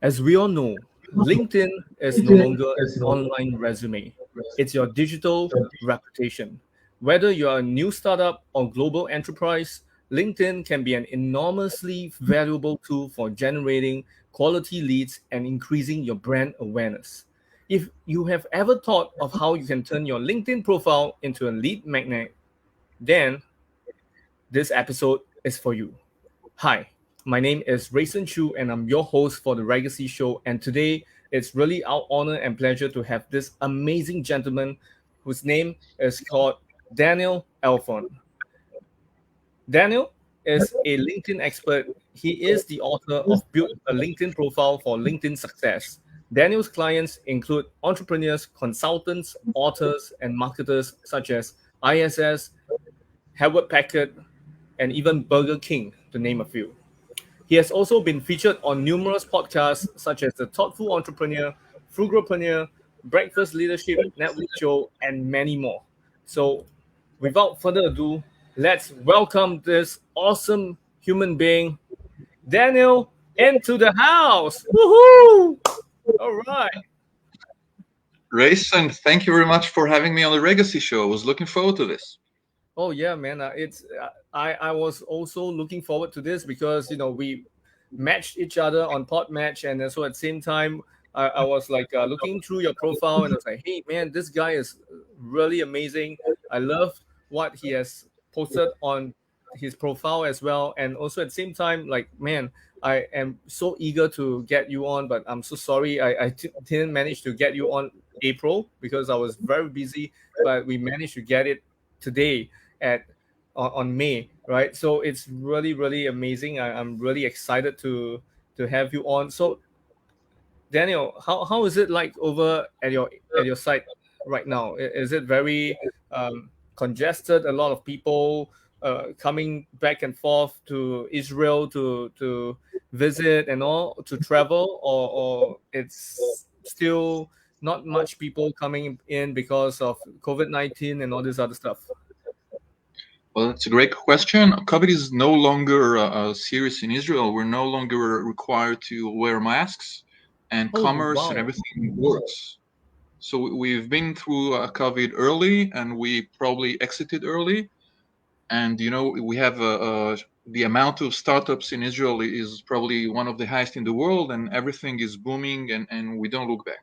As we all know, LinkedIn is no longer an online resume, it's your digital reputation. Whether you're a new startup or global enterprise, LinkedIn can be an enormously valuable tool for generating quality leads and increasing your brand awareness. If you have ever thought of how you can turn your LinkedIn profile into a lead magnet, then this episode is for you. Hi, my name is Rayson Chu, and I'm your host for the Legacy Show. And today, it's really our honor and pleasure to have this amazing gentleman whose name is called Daniel Alfon. Daniel is a LinkedIn expert. He is the author of Build a LinkedIn Profile for LinkedIn Success. Daniel's clients include entrepreneurs, consultants, authors, and marketers such as ISS, Hewlett Packard, and even Burger King, to name a few. He has also been featured on numerous podcasts such as The Thoughtful Entrepreneur, Frugalpreneur, Breakfast Leadership Network Show, and many more. So, without further ado, let's welcome this awesome human being, Daniel, into the house. Woohoo! All right. Rayson, thank you very much for having me on the Legacy Show. I was looking forward to this. Oh yeah, man. It's I was also looking forward to this because we matched each other on Podmatch, and so at the same time, I was like looking through your profile, and I was like, hey man, this guy is really amazing. I love what he has posted on his profile as well, and also at the same time, like man, I am so eager to get you on, but I'm so sorry I didn't manage to get you on April because I was very busy, but we managed to get it today at on May, right? So it's really really amazing. I'm really excited to have you on. So Daniel, how is it like over at your site right now? Is it very congested? A lot of people coming back and forth to Israel to visit and all to travel, or it's still not much people coming in because of COVID-19 and all this other stuff. Well, that's a great question. COVID is no longer serious in Israel. We're no longer required to wear masks, and Oh commerce and wow. everything works. So we've been through COVID early, and we probably exited early. And we have the amount of startups in Israel is probably one of the highest in the world, and everything is booming, and we don't look back.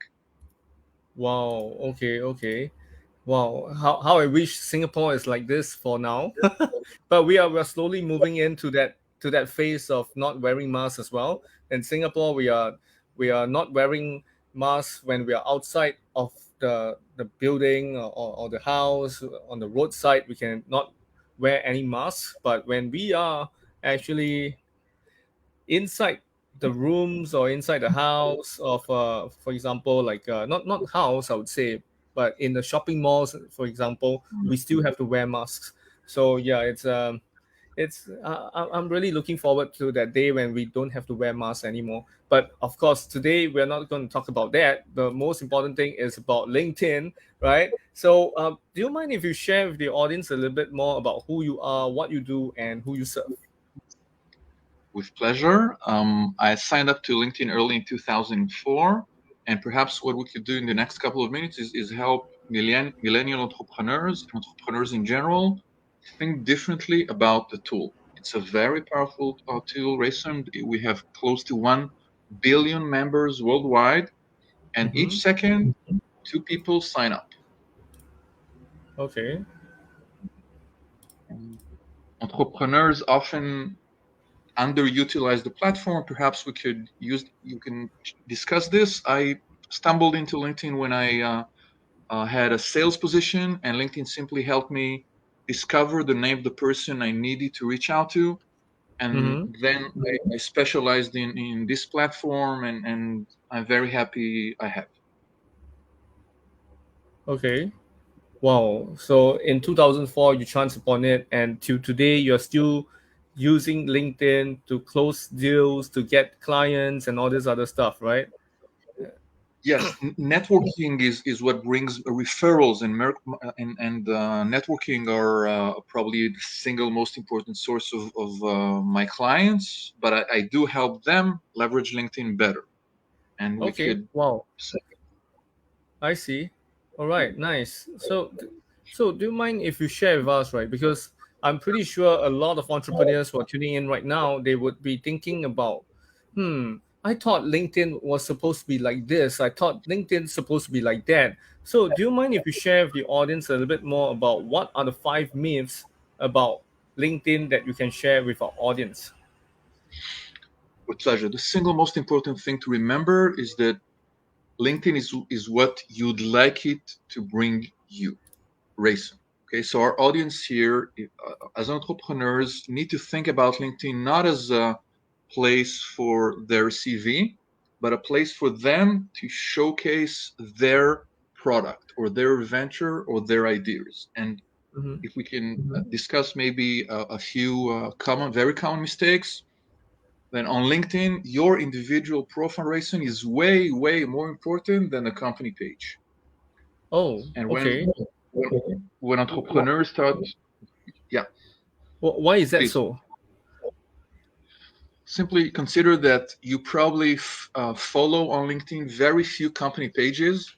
Wow. Okay. Okay. Wow. How I wish Singapore is like this for now. But we're slowly moving into that phase of not wearing masks as well. In Singapore, we are not wearing masks when we are outside of the building or the house on the roadside. We can not wear any masks. But when we are actually inside the rooms or inside the house of for example like not house I would say, but in the shopping malls for example, we still have to wear masks. So yeah, I'm really looking forward to that day when we don't have to wear masks anymore. But of course today we're not going to talk about that. The most important thing is about LinkedIn, right? So do you mind if you share with the audience a little bit more about who you are, what you do, and who you serve? With pleasure. I signed up to LinkedIn early in 2004, and perhaps what we could do in the next couple of minutes is help millennial entrepreneurs, entrepreneurs in general, think differently about the tool. It's a very powerful tool, Rayson. We have close to 1 billion members worldwide, and Mm-hmm. each second, two people sign up. Okay. Entrepreneurs often underutilize the platform. Perhaps you can discuss this. I stumbled into LinkedIn when I had a sales position, and LinkedIn simply helped me discover the name of the person I needed to reach out to. And Mm-hmm. then I specialized in this platform, and I'm very happy I have. Okay. Wow. So in 2004, you chanced upon it, and till today, you're still using LinkedIn to close deals, to get clients, and all this other stuff, right? Yes, networking is what brings referrals, and networking are probably the single most important source of my clients. But I do help them leverage LinkedIn better. and we Okay. could. Wow. I see. All right. Nice. So do you mind if you share with us, right? Because I'm pretty sure a lot of entrepreneurs who are tuning in right now, they would be thinking about, I thought LinkedIn was supposed to be like this. I thought LinkedIn's supposed to be like that. So do you mind if you share with the audience a little bit more about what are the 5 myths about LinkedIn that you can share with our audience? With pleasure. The single most important thing to remember is that LinkedIn is what you'd like it to bring you, Rayson. Okay, so our audience here, as entrepreneurs, need to think about LinkedIn not as a place for their CV, but a place for them to showcase their product or their venture or their ideas. And Mm-hmm. if we can discuss maybe a few very common mistakes, then on LinkedIn, your individual profile, Rayson, is way, way more important than the company page. Oh, And okay. when entrepreneurs start, yeah, Why is that please. so? Simply consider that you probably follow on LinkedIn very few company pages,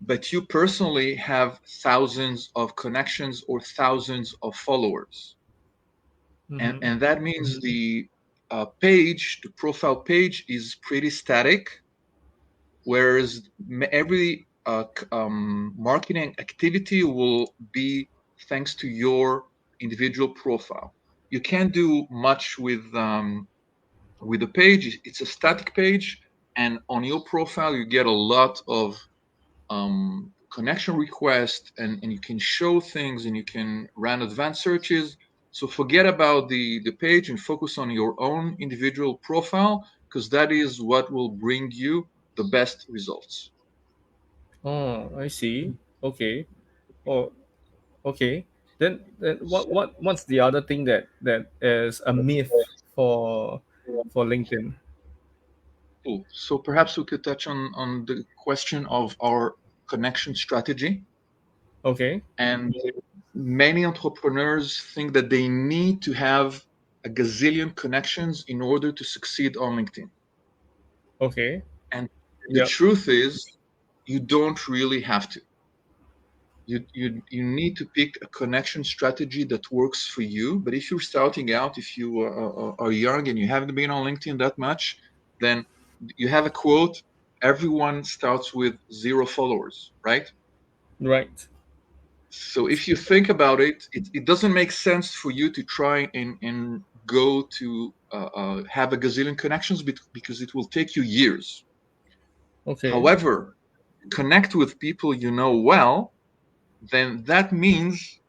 but you personally have thousands of connections or thousands of followers. Mm-hmm. And that means the profile page is pretty static, whereas every marketing activity will be thanks to your individual profile. You can't do much with the page. It's a static page, and on your profile you get a lot of connection requests, and you can show things and you can run advanced searches. So forget about the page and focus on your own individual profile, because that is what will bring you the best results. Oh, I see. Okay. Oh, okay. Then what's the other thing that is a myth for LinkedIn? Cool. So perhaps we could touch on the question of our connection strategy. Okay. And many entrepreneurs think that they need to have a gazillion connections in order to succeed on LinkedIn. Okay. And the Yep. truth is, you don't really have to. You need to pick a connection strategy that works for you. But if you're starting out, if you are young and you haven't been on LinkedIn that much, then you have a quote: everyone starts with 0 followers, right? Right. So if you think about it, it doesn't make sense for you to try and go to have a gazillion connections, because it will take you years. Okay. However, connect with people you know well, then that means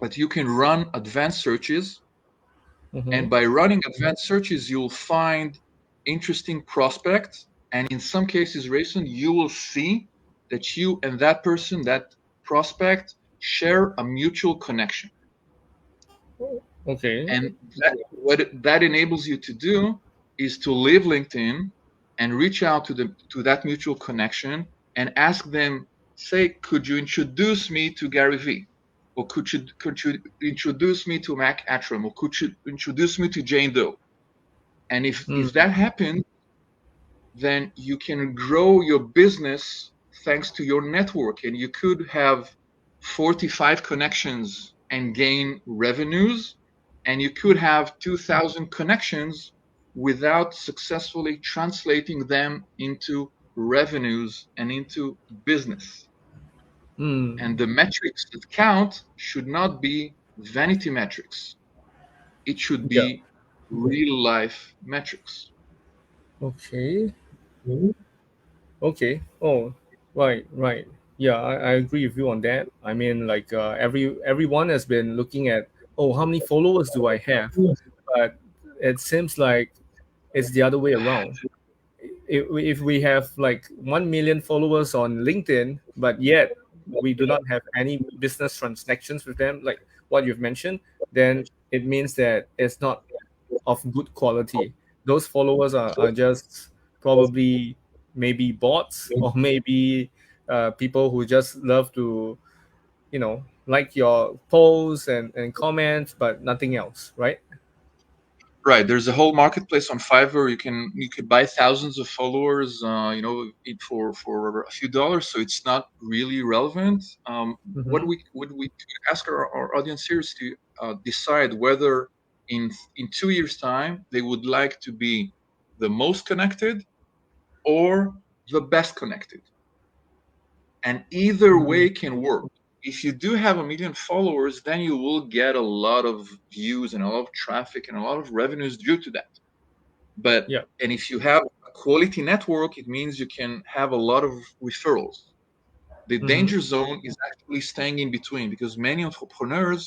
that you can run advanced searches. Mm-hmm. And by running advanced searches, you'll find interesting prospects. And in some cases, Rayson, you will see that you and that person, that prospect, share a mutual connection. Okay. And that enables you to do is to leave LinkedIn and reach out to that mutual connection and ask them, say, could you introduce me to Gary Vee? Or could you introduce me to Mac Attram? Or could you introduce me to Jane Doe? And if that happens, then you can grow your business thanks to your network, and you could have 45 connections and gain revenues, and you could have 2,000 connections without successfully translating them into revenues and into business. And the metrics that count should not be vanity metrics. It should Yeah. be real life metrics. Okay. Okay. Oh, right, right. Yeah, I agree with you on that. I mean, like everyone has been looking at, oh, how many followers do I have? But it seems like it's the other way around. If we have like 1 million followers on LinkedIn, but yet we do not have any business transactions with them, like what you've mentioned, then it means that it's not of good quality. Those followers are just probably maybe bots or maybe people who just love to, like your posts and comments, but nothing else, right? Right. There's a whole marketplace on Fiverr. You can buy thousands of followers, for a few dollars. So it's not really relevant. What we ask our audience here is to decide whether in 2 years' time they would like to be the most connected or the best connected, and either way can work. If you do have 1 million followers, then you will get a lot of views and a lot of traffic and a lot of revenues due to that. But Yeah. and if you have a quality network, it means you can have a lot of referrals. The danger zone is actually staying in between, because many entrepreneurs,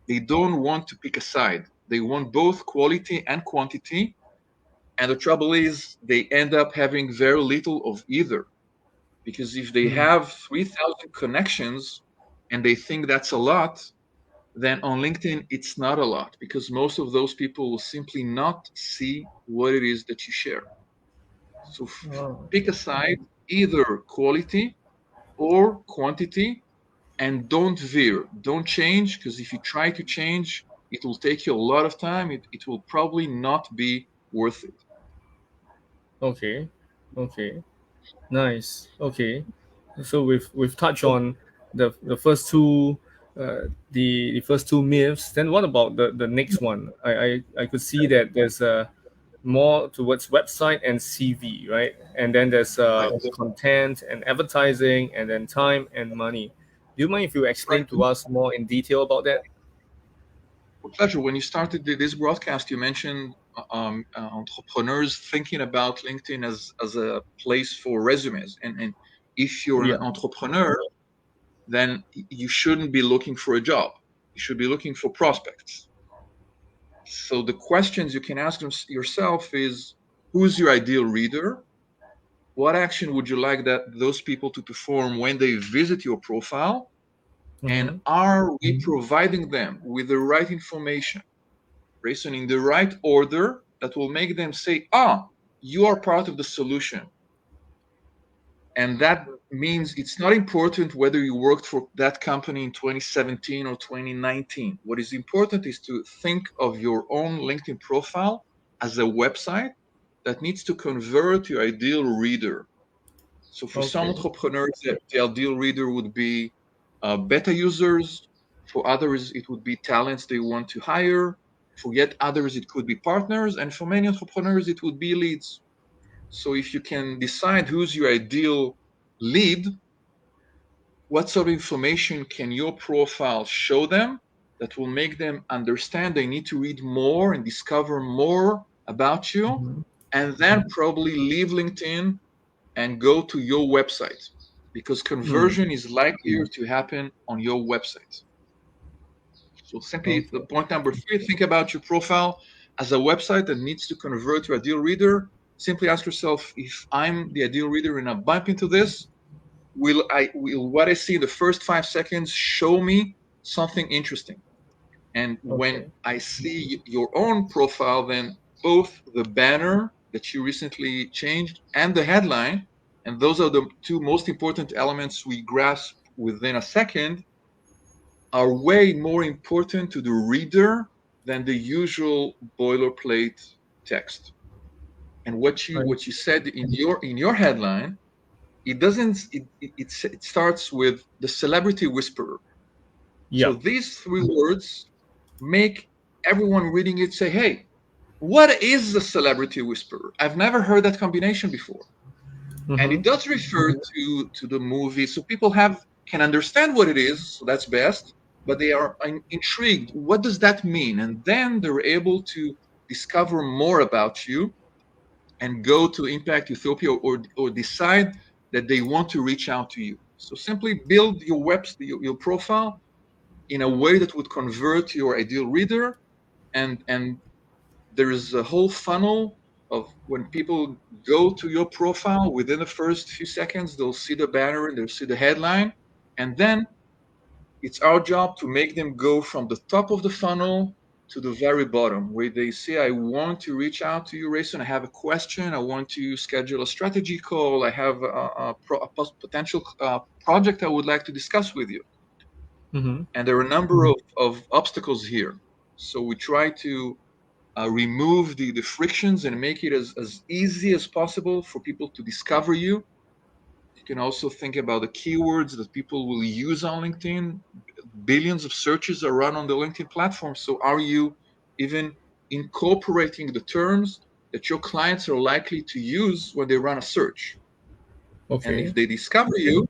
they don't want to pick a side. They want both quality and quantity. And the trouble is they end up having very little of either. Because if they have 3,000 connections and they think that's a lot, then on LinkedIn, it's not a lot, because most of those people will simply not see what it is that you share. So pick a side, either quality or quantity, and don't veer, don't change, because if you try to change, it will take you a lot of time. It will probably not be worth it. Okay. Okay. Nice. Okay. So we've touched on the first two the first two myths. Then what about the next one? I could see that there's more towards website and CV, right? And then there's Right. content and advertising, and then time and money. Do you mind if you explain Right. to us more in detail about that? With pleasure. When you started this broadcast, you mentioned entrepreneurs thinking about LinkedIn as a place for resumes. And if you're an Yeah. entrepreneur, then you shouldn't be looking for a job. You should be looking for prospects. So the questions you can ask yourself is, who's your ideal reader? What action would you like that those people to perform when they visit your profile? And are we providing them with the right information, Grayson, in the right order that will make them say, you are part of the solution? And that means it's not important whether you worked for that company in 2017 or 2019. What is important is to think of your own LinkedIn profile as a website that needs to convert your ideal reader. So for some Okay. entrepreneurs, the ideal reader would be beta users. For others, it would be talents they want to hire. For yet others, it could be partners. And for many entrepreneurs, it would be leads. So if you can decide who's your ideal lead, what sort of information can your profile show them that will make them understand they need to read more and discover more about you, and then probably leave LinkedIn and go to your website, because conversion is likelier to happen on your website. So simply, the Okay. point number 3, think about your profile as a website that needs to convert your ideal reader. Simply ask yourself, if I'm the ideal reader and I bump into this, will what I see in the first 5 seconds show me something interesting? And when Okay. I see your own profile, then both the banner that you recently changed and the headline, and those are the two most important elements we grasp within a second, are way more important to the reader than the usual boilerplate text. And what you said in your headline, it doesn't it starts with the celebrity whisperer. So Yeah. these 3 words make everyone reading it say, hey, what is the celebrity whisperer? I've never heard that combination before. And it does refer to the movie, so people can understand what it is, so that's best, but they are intrigued. What does that mean? And then they're able to discover more about you and go to Impact Ethiopia, or decide that they want to reach out to you. So simply build your your profile in a way that would convert your ideal reader, and there is a whole funnel of when people go to your profile, within the first few seconds they'll see the banner and they'll see the headline, and then it's our job to make them go from the top of the funnel to the very bottom, where they say, I want to reach out to you, Rayson. I have a question. I want to schedule a strategy call. I have a potential project I would like to discuss with you. And there are a number of obstacles here. So we try to remove the frictions and make it as easy as possible for people to discover you. You can also think about the keywords that people will use on LinkedIn. Billions of searches are run on the LinkedIn platform. So are you even incorporating the terms that your clients are likely to use when they run a search? Okay. And if they discover you,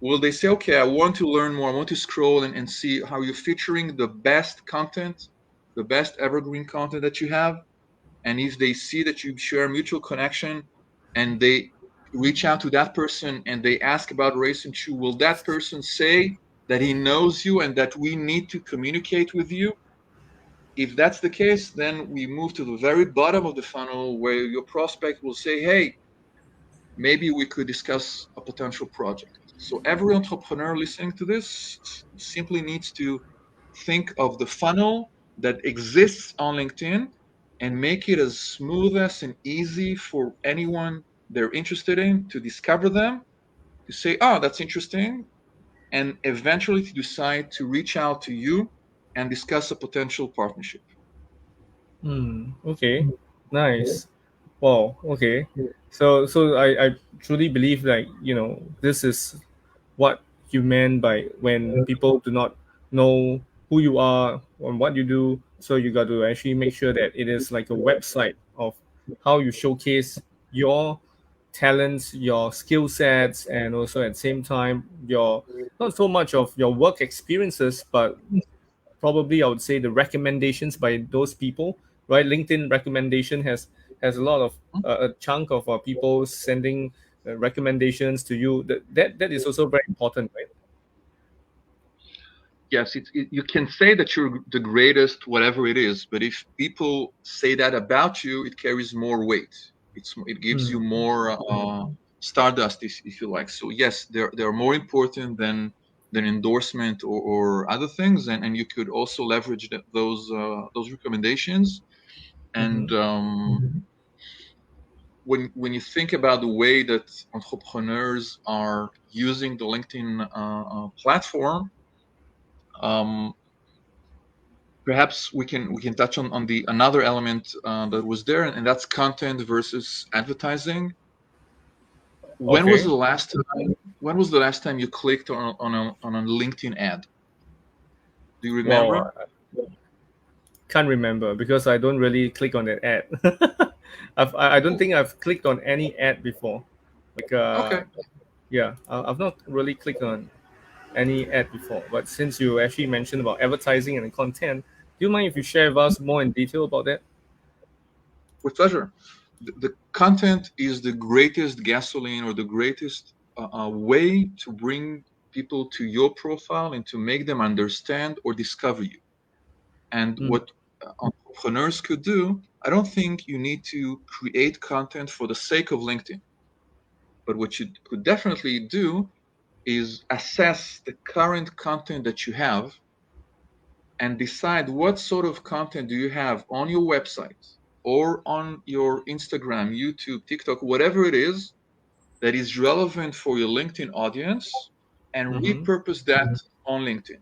will they say, okay, I want to learn more, I want to scroll and see how you're featuring the best content, the best evergreen content that you have? And if they see that you share a mutual connection and they reach out to that person and they ask about Race and Shoe, will that person say that he knows you and that we need to communicate with you? If that's the case, then we move to the very bottom of the funnel where your prospect will say, hey, maybe we could discuss a potential project. So every entrepreneur listening to this simply needs to think of the funnel that exists on LinkedIn and make it as smooth as and easy for anyone they're interested in to discover them, to say, oh, that's interesting, and eventually to decide to reach out to you and discuss a potential partnership. Okay. Nice. Wow. Okay. So I truly believe like this is what you meant by when people do not know who you are and what you do. So you got to actually make sure that it is like a website of how you showcase your talents, your skill sets, and also at the same time your not so much of your work experiences, but probably I would say the recommendations by those people, right? LinkedIn recommendation has a lot of a chunk of people sending recommendations to you. That is also very important, right? Yes, you can say that you're the greatest, whatever it is, but if people say that about you, it carries more weight. It gives you more stardust, if you like. So yes, they're more important than endorsement or other things, and you could also leverage those recommendations. And when you think about the way that entrepreneurs are using the LinkedIn platform. Perhaps we can touch on the another element that was there, and that's content versus advertising. When was Okay. the last time you clicked on a LinkedIn ad? Do you remember? Well, can't remember because I don't really click on that ad. I don't think I've clicked on any ad before. Like Okay. yeah, I've not really clicked on any ad before. But since you actually mentioned about advertising and content, do you mind if you share with us more in detail about that? With pleasure. The content is the greatest gasoline or the greatest way to bring people to your profile and to make them understand or discover you. And what entrepreneurs could do, I don't think you need to create content for the sake of LinkedIn. But what you could definitely do is assess the current content that you have and decide what sort of content do you have on your website or on your Instagram, YouTube, TikTok, whatever it is that is relevant for your LinkedIn audience, and repurpose that on LinkedIn.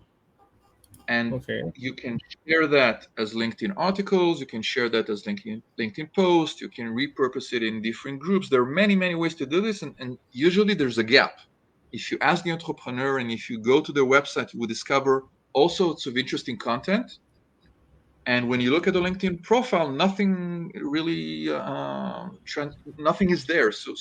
And Okay. you can share that as LinkedIn articles, you can share that as LinkedIn posts, you can repurpose it in different groups. There are many, many ways to do this, and usually there's a gap. If you ask the entrepreneur and if you go to their website, you will discover all sorts of interesting content. And when you look at the LinkedIn profile, nothing really, nothing is there. So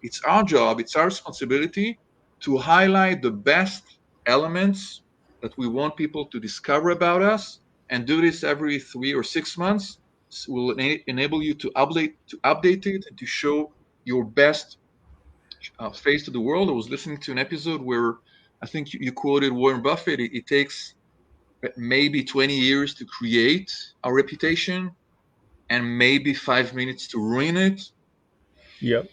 it's our job, it's our responsibility to highlight the best elements that we want people to discover about us, and do this every 3 or 6 months. Will enable you to update it and to show your best face to the world. I was listening to an episode where I think you quoted Warren Buffett. It takes maybe 20 years to create a reputation and maybe 5 minutes to ruin it. Yep.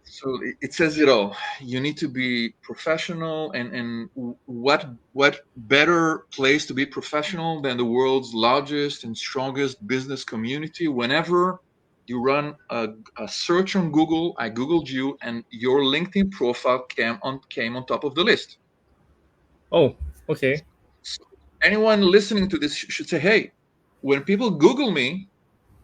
So it says it all. You need to be professional, and what better place to be professional than the world's largest and strongest business community? Whenever you run a search on Google, I Googled you, and your LinkedIn profile came on top of the list. Oh, okay. So anyone listening to this should say, hey, when people Google me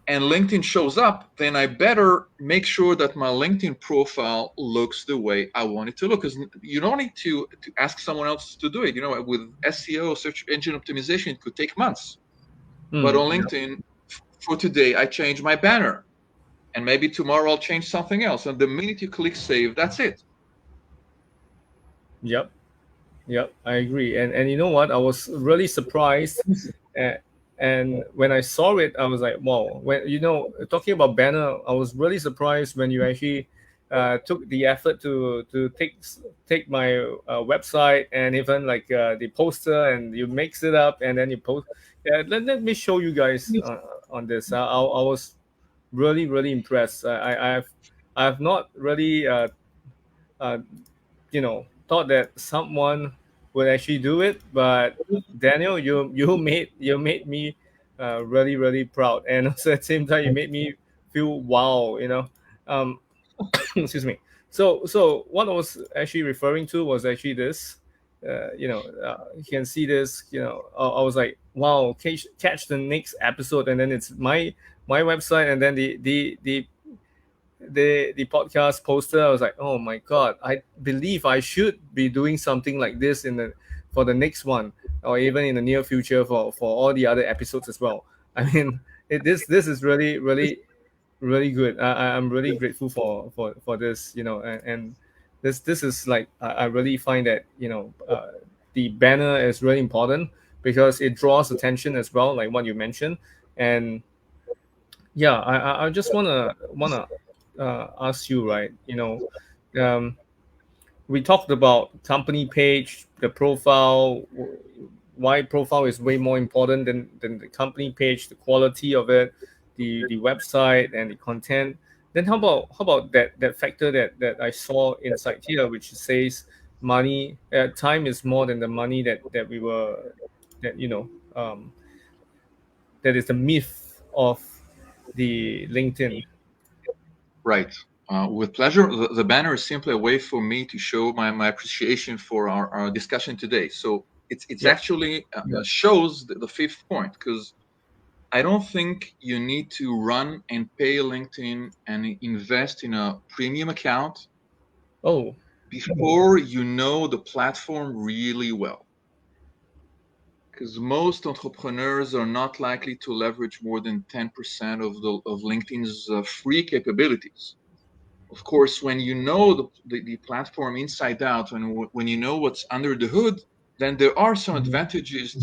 and LinkedIn shows up, then I better make sure that my LinkedIn profile looks the way I want it to look. Because you don't need to ask someone else to do it. With SEO, search engine optimization, it could take months. But on LinkedIn, for today, I changed my banner. And maybe tomorrow I'll change something else. And the minute you click save, that's it. Yep, I agree. And you know what? I was really surprised, and when I saw it, I was like, wow. When talking about banner, I was really surprised when you actually took the effort to take my website and even like the poster, and you mix it up and then you post. Yeah, let me show you guys on this. I was really impressed. I have not really thought that someone would actually do it, but Daniel, you made me really proud, and also at the same time you made me feel wow. Excuse me. So what I was actually referring to was actually this. You can see this. I was like, wow, catch the next episode, and then it's my website, and then the podcast poster. I was like, oh my god, I believe I should be doing something like this for the next one, or even in the near future for all the other episodes as well. I mean, this is really good. I'm really grateful for this, and this is like I really find that the banner is really important because it draws attention as well, like what you mentioned. And yeah, I just wanna ask you, right? We talked about company page, the profile, why profile is way more important than the company page, the quality of it, the website and the content. Then how about that factor that I saw inside here, which says money, time is more than the money that we were that that is the myth of the LinkedIn. Right. With pleasure. The banner is simply a way for me to show my appreciation for our discussion today. So it's actually shows the fifth point, because I don't think you need to run and pay LinkedIn and invest in a premium account before you know the platform really well. Because most entrepreneurs are not likely to leverage more than 10% of LinkedIn's free capabilities. Of course, when you know the platform inside out, and when you know what's under the hood, then there are some advantages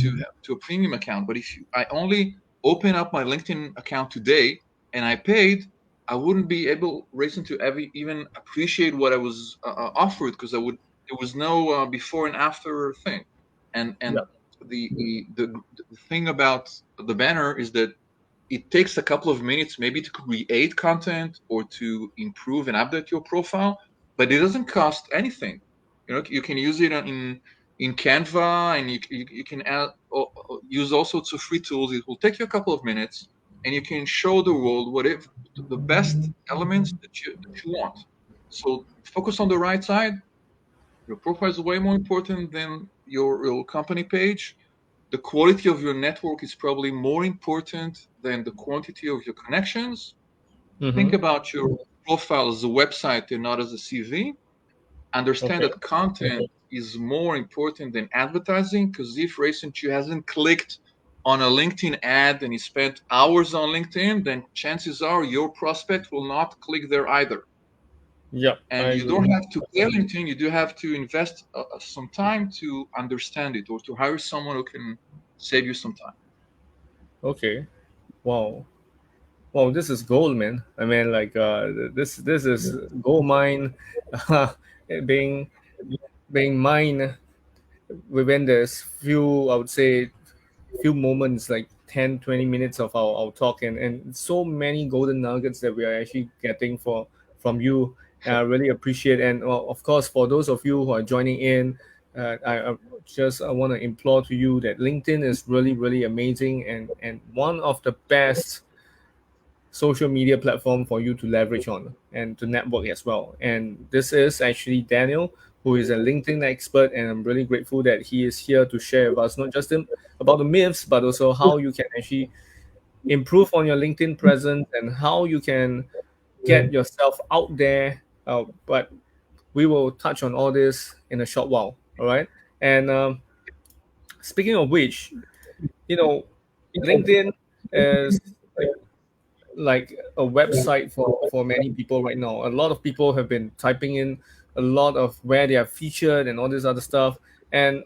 to a premium account. But if I only open up my LinkedIn account today and I paid, I wouldn't be able reason to even appreciate what I was offered, because there was no before and after thing. And the thing about the banner is that it takes a couple of minutes maybe to create content or to improve and update your profile, but it doesn't cost anything. You can use it in Canva, and you can use all sorts of free tools. It will take you a couple of minutes, and you can show the world whatever the best elements that you want. So focus on the right side. Your profile is way more important than your company page. The quality of your network is probably more important than the quantity of your connections. Think about your profile as a website and not as a CV. Understand that content is more important than advertising, because if recently you hasn't clicked on a LinkedIn ad and you spent hours on LinkedIn, then chances are your prospect will not click there either. And you don't have to pay LinkedIn, you do have to invest some time to understand it, or to hire someone who can save you some time. Okay. Wow, this is gold, man. I mean, like this is gold mine being mined within this few, I would say, few moments, like 10-20 minutes of our talk, and so many golden nuggets that we are actually getting from you. I really appreciate. And of course, for those of you who are joining in, I want to implore to you that LinkedIn is really amazing, and one of the best social media platform for you to leverage on and to network as well. And this is actually Daniel, who is a LinkedIn expert, and I'm really grateful that he is here to share with us not just about the myths, but also how you can actually improve on your LinkedIn presence and how you can get yourself out there. But we will touch on all this in a short while. All right. And speaking of which, you know, LinkedIn is like a website for many people right now. A lot of people have been typing in a lot of where they are featured and all this other stuff. And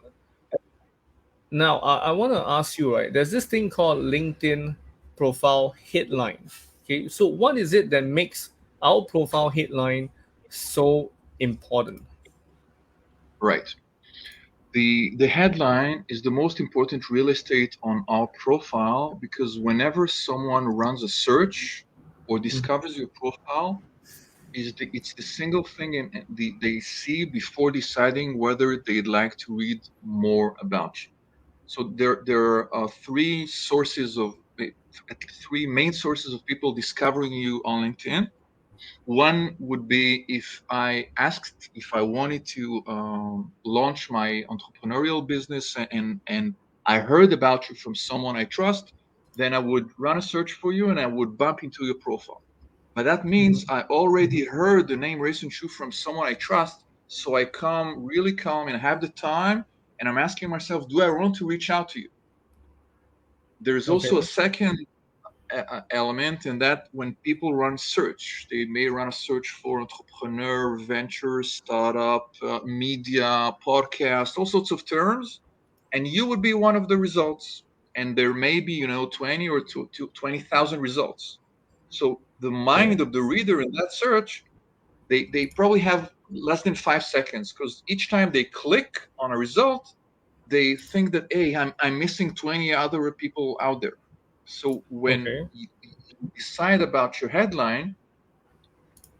now I want to ask you, right? There's this thing called LinkedIn profile headline. Okay, so what is it that makes our profile headline so important? Right. The headline is the most important real estate on our profile, because whenever someone runs a search or discovers your profile, it's the single thing they see before deciding whether they'd like to read more about you. So there are three main sources of people discovering you on LinkedIn. One would be if I asked if I wanted to launch my entrepreneurial business, and I heard about you from someone I trust, then I would run a search for you and I would bump into your profile. But that means I already heard the name Rayson Chu from someone I trust, so I come really calm and have the time, and I'm asking myself, do I want to reach out to you? There's also a Okay. second element in that when people run search, they may run a search for entrepreneur, venture, startup, media, podcast, all sorts of terms, and you would be one of the results. And there may be 20 or 20,000 results. So the mind Okay. of the reader in that search, they probably have less than 5 seconds, because each time they click on a result, they think that, hey, I'm missing 20 other people out there. So when Okay. you decide about your headline,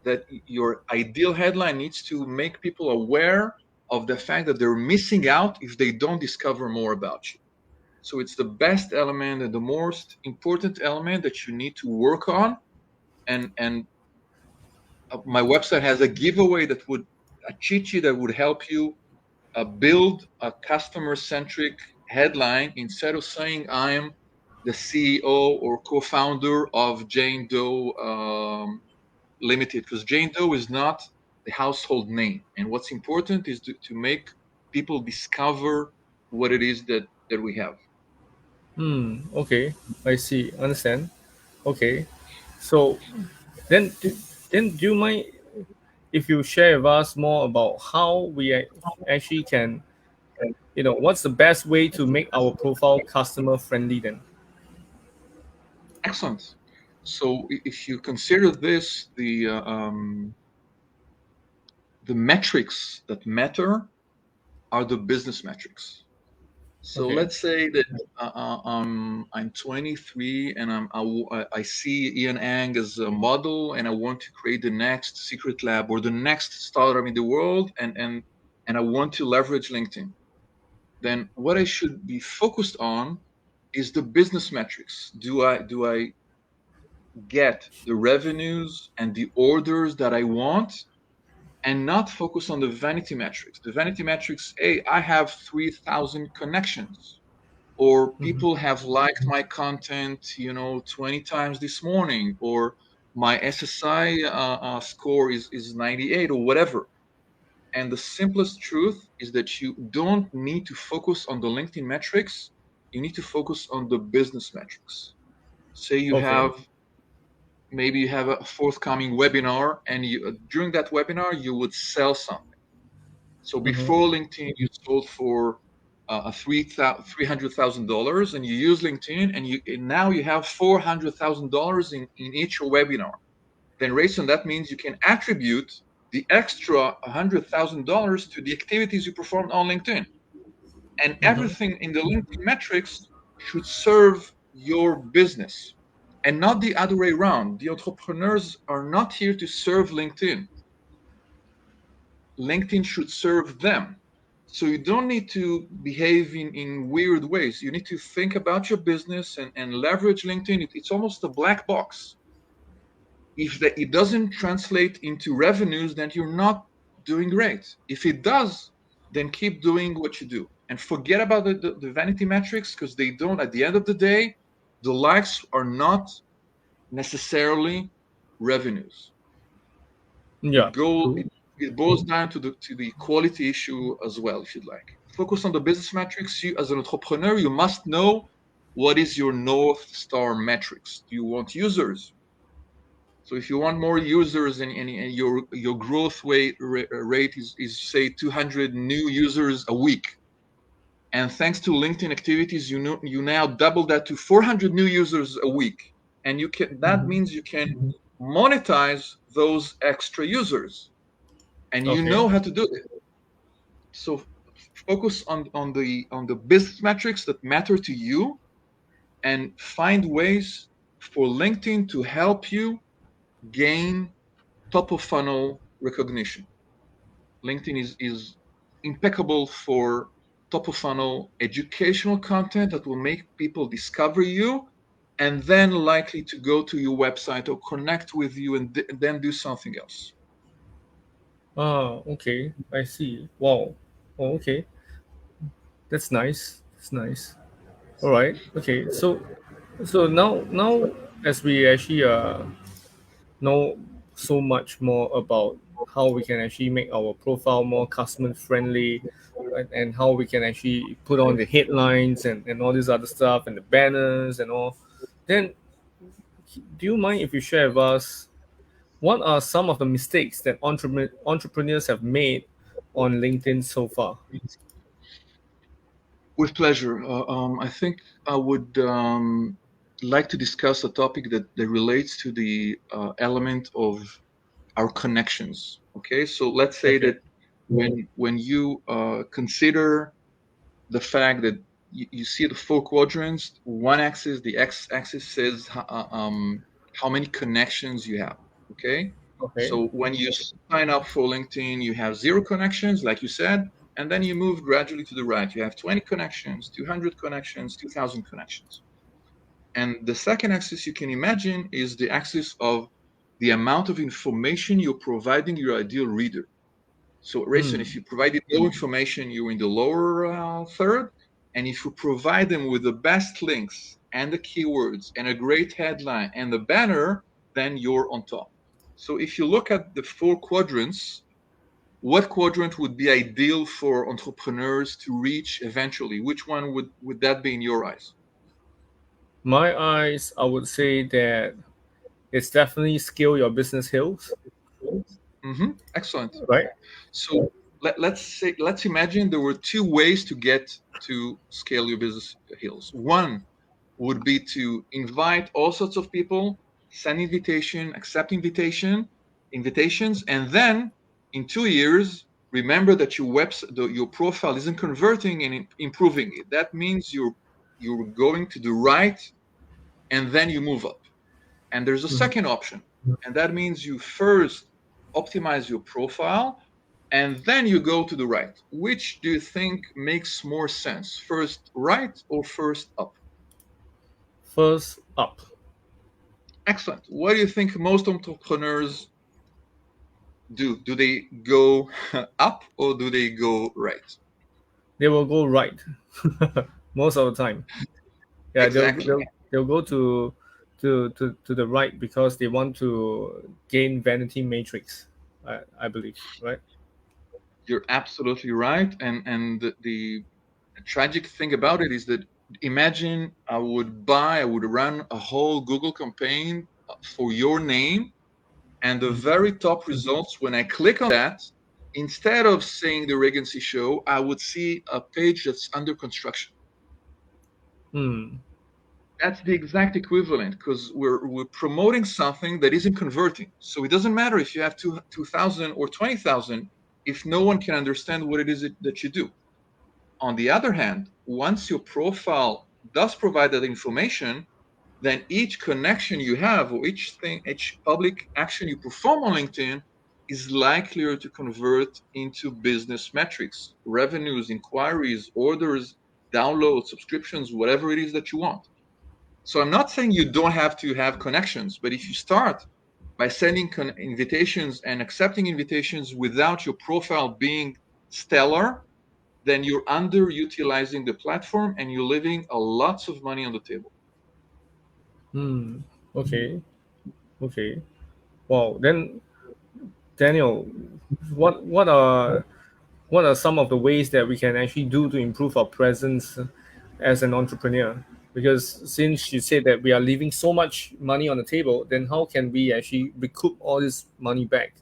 that your ideal headline needs to make people aware of the fact that they're missing out if they don't discover more about you. So it's the best element and the most important element that you need to work on. And my website has a giveaway a cheat sheet that would help you build a customer-centric headline instead of saying I'm the CEO or co-founder of Jane Doe Limited, because Jane Doe is not the household name. And what's important is to make people discover what it is that we have. Okay. I see. Understand. Okay. So then, do you mind if you share with us more about how we actually can, what's the best way to make our profile customer friendly then? Excellent. So if you consider this, the metrics that matter are the business metrics. So Okay. let's say that I'm 23 and I see Ian Ang as a model, and I want to create the next Secret Lab or the next startup in the world, and I want to leverage LinkedIn. Then what I should be focused on is the business metrics. Do I get the revenues and the orders that I want, and not focus on the vanity metrics? The vanity metrics, hey, I have 3,000 connections, or people have liked my content 20 times this morning, or my SSI score is 98, or whatever. And the simplest truth is that you don't need to focus on the LinkedIn metrics. You need to focus on the business metrics. Say Okay. maybe you have a forthcoming webinar, and during that webinar you would sell something. So before LinkedIn, you sold for $300,000, and you use LinkedIn, and now you have $400,000 in each webinar. Then, Rayson, that means you can attribute the extra $100,000 to the activities you performed on LinkedIn. And everything in the LinkedIn metrics should serve your business, and not the other way around. The entrepreneurs are not here to serve LinkedIn. LinkedIn should serve them. So you don't need to behave in weird ways. You need to think about your business and leverage LinkedIn. It's almost a black box. If it doesn't translate into revenues, then you're not doing great. If it does, then keep doing what you do and forget about the vanity metrics, because they don't, at the end of the day, the likes are not necessarily revenues. Yeah. It boils down to the quality issue as well, if you'd like. Focus on the business metrics. You, as an entrepreneur, you must know what is your North Star metrics. Do you want users? So if you want more users and your growth rate is say 200 new users a week, and thanks to LinkedIn activities, you now double that to 400 new users a week, and that means you can monetize those extra users, and you know how to do it. So focus on the business metrics that matter to you, and find ways for LinkedIn to help you gain top of funnel recognition. LinkedIn is impeccable for top of funnel educational content that will make people discover you, and then likely to go to your website or connect with you and then do something else. Okay, I see. Wow. Oh, okay, that's nice. That's nice. All right. Okay. So now as we actually know so much more about how we can actually make our profile more customer friendly, and how we can actually put on the headlines and all this other stuff and the banners and all, then do you mind if you share with us what are some of the mistakes that entrepreneurs have made on LinkedIn so far? With pleasure. I think I would like to discuss a topic that relates to the element of our connections. Okay, so let's say that when you consider the fact that you see the 4 quadrants, one axis, the x-axis says how many connections you have. Okay, Okay. so when you sign up for LinkedIn, you have 0 connections, like you said, and then you move gradually to the right. You have 20 connections, 200 connections, 2,000 connections. And the second axis you can imagine is the axis of the amount of information you're providing your ideal reader. So, Rayson, if you provided no information, you're in the lower third. And if you provide them with the best links and the keywords and a great headline and the banner, then you're on top. So if you look at the 4 quadrants, what quadrant would be ideal for entrepreneurs to reach eventually? Which one would that be in your eyes? My eyes, I would say that it's definitely scale your business hills. Excellent. Right. So let's imagine there were 2 ways to get to scale your business hills. One would be to invite all sorts of people, send invitation, accept invitations, and then in 2 years, remember that your profile isn't converting and improving it. That means you're going to the right, and then you move up. And there's a second option, and that means you first optimize your profile, and then you go to the right. Which do you think makes more sense? First right or first up? First up. Excellent. What do you think most entrepreneurs do? Do they go up or do they go right? They will go right most of the time. Yeah, Exactly. they'll go to the right because they want to gain vanity matrix. I believe, right? You're absolutely right. And the tragic thing about it is that imagine I would run a whole Google campaign for your name, and the very top results, when I click on that, instead of saying the Regency Show, I would see a page that's under construction. That's the exact equivalent, because we're promoting something that isn't converting. So it doesn't matter if you have 2,000 or 20,000 if no one can understand what it is that you do. On the other hand, once your profile does provide that information, then each connection you have or each public action you perform on LinkedIn is likelier to convert into business metrics, revenues, inquiries, orders, downloads, subscriptions, whatever it is that you want. So I'm not saying you don't have to have connections, but if you start by sending invitations and accepting invitations without your profile being stellar, then you're underutilizing the platform and you're leaving lots of money on the table. Okay. Okay. Wow. Then, Daniel, what are some of the ways that we can actually do to improve our presence as an entrepreneur? Because since you said that we are leaving so much money on the table, then how can we actually recoup all this money back?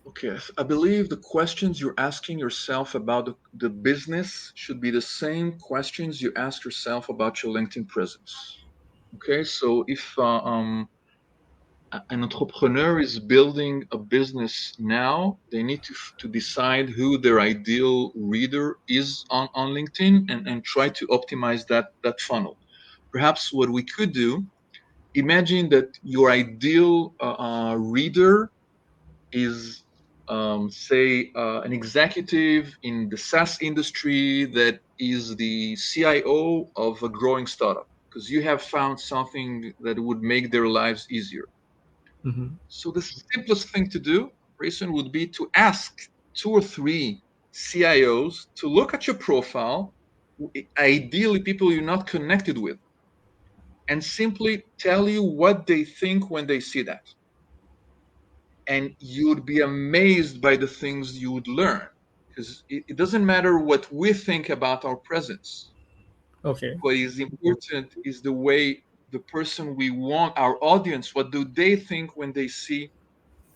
Okay, I believe the questions you're asking yourself about the business should be the same questions you ask yourself about your LinkedIn presence. Okay, so if an entrepreneur is building a business now, they need to decide who their ideal reader is on LinkedIn and try to optimize that funnel. Perhaps what we could do, imagine that your ideal reader is, say, an executive in the SaaS industry that is the CIO of a growing startup, because you have found something that would make their lives easier. Mm-hmm. So the simplest thing to do, Grayson, would be to ask 2 or 3 CIOs to look at your profile, ideally people you're not connected with, and simply tell you what they think when they see that. And you'd be amazed by the things you would learn, because it doesn't matter what we think about our presence. Okay. What is important is the way the person we want, our audience, what do they think when they see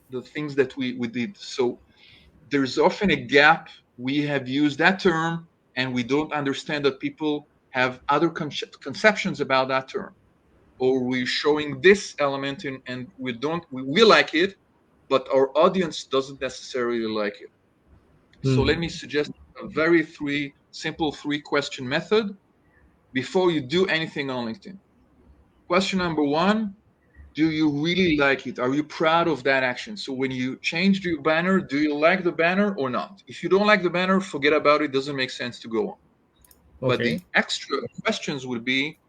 the things that we did. So there's often a gap. We have used that term and we don't understand that people have other conceptions about that term. Or we're showing this element and we like it, but our audience doesn't necessarily like it. So let me suggest a very simple 3-question method before you do anything on LinkedIn. Question number 1, do you really like it? Are you proud of that action? So when you changed your banner, do you like the banner or not? If you don't like the banner, forget about it. Doesn't make sense to go on. But Okay. the extra questions would be,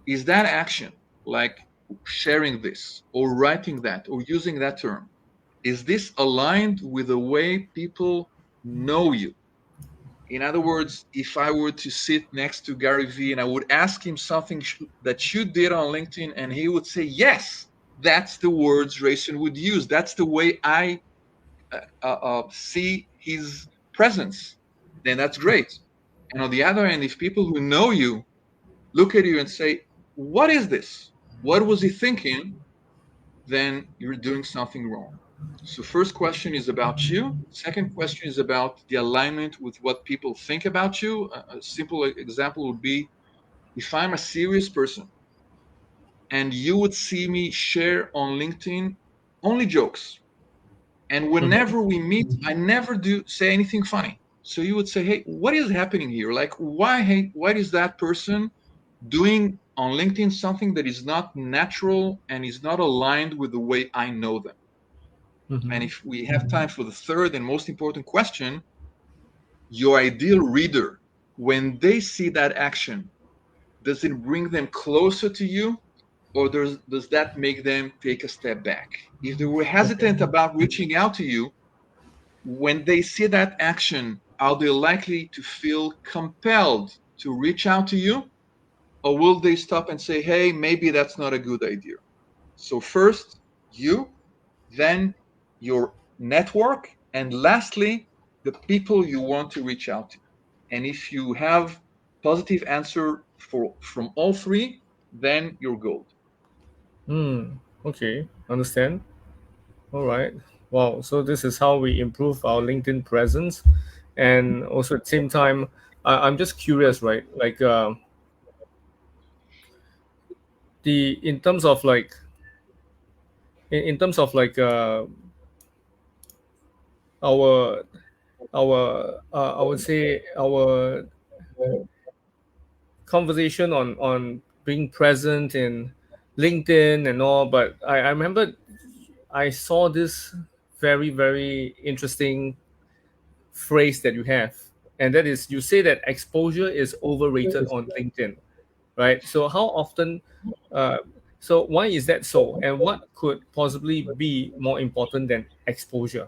is that action, like sharing this or writing that or using that term, is this aligned with the way people know you? In other words, if I were to sit next to Gary Vee and I would ask him something that you did on LinkedIn, and he would say, yes, that's the words Rayson would use. That's the way I see his presence. Then that's great. And on the other hand, if people who know you look at you and say, what is this? What was he thinking? Then you're doing something wrong. So first question is about you. Second question is about the alignment with what people think about you. A simple example would be, if I'm a serious person and you would see me share on LinkedIn only jokes, and Mm-hmm. whenever we meet, I never do say anything funny. So you would say, hey, what is happening here? Like, why is that person doing on LinkedIn something that is not natural and is not aligned with the way I know them? And Mm-hmm. if we have time for the third and most important question, your ideal reader, when they see that action, does it bring them closer to you, or does that make them take a step back? If they were Okay. hesitant about reaching out to you, when they see that action, are they likely to feel compelled to reach out to you? Or will they stop and say, hey, maybe that's not a good idea? So, first, you, then your network, and lastly, the people you want to reach out to. And if you have positive answer from all 3, then you're gold. Okay. Understand. All right. Wow. So this is how we improve our LinkedIn presence, and also at the same time, I'm just curious, right? Like the in terms of like in terms of like our I would say our conversation on being present in LinkedIn and all. But I remember I saw this very interesting phrase that you have, and that is you say that exposure is overrated on LinkedIn, right? So how often? Uh, so why is that so, and what could possibly be more important than exposure?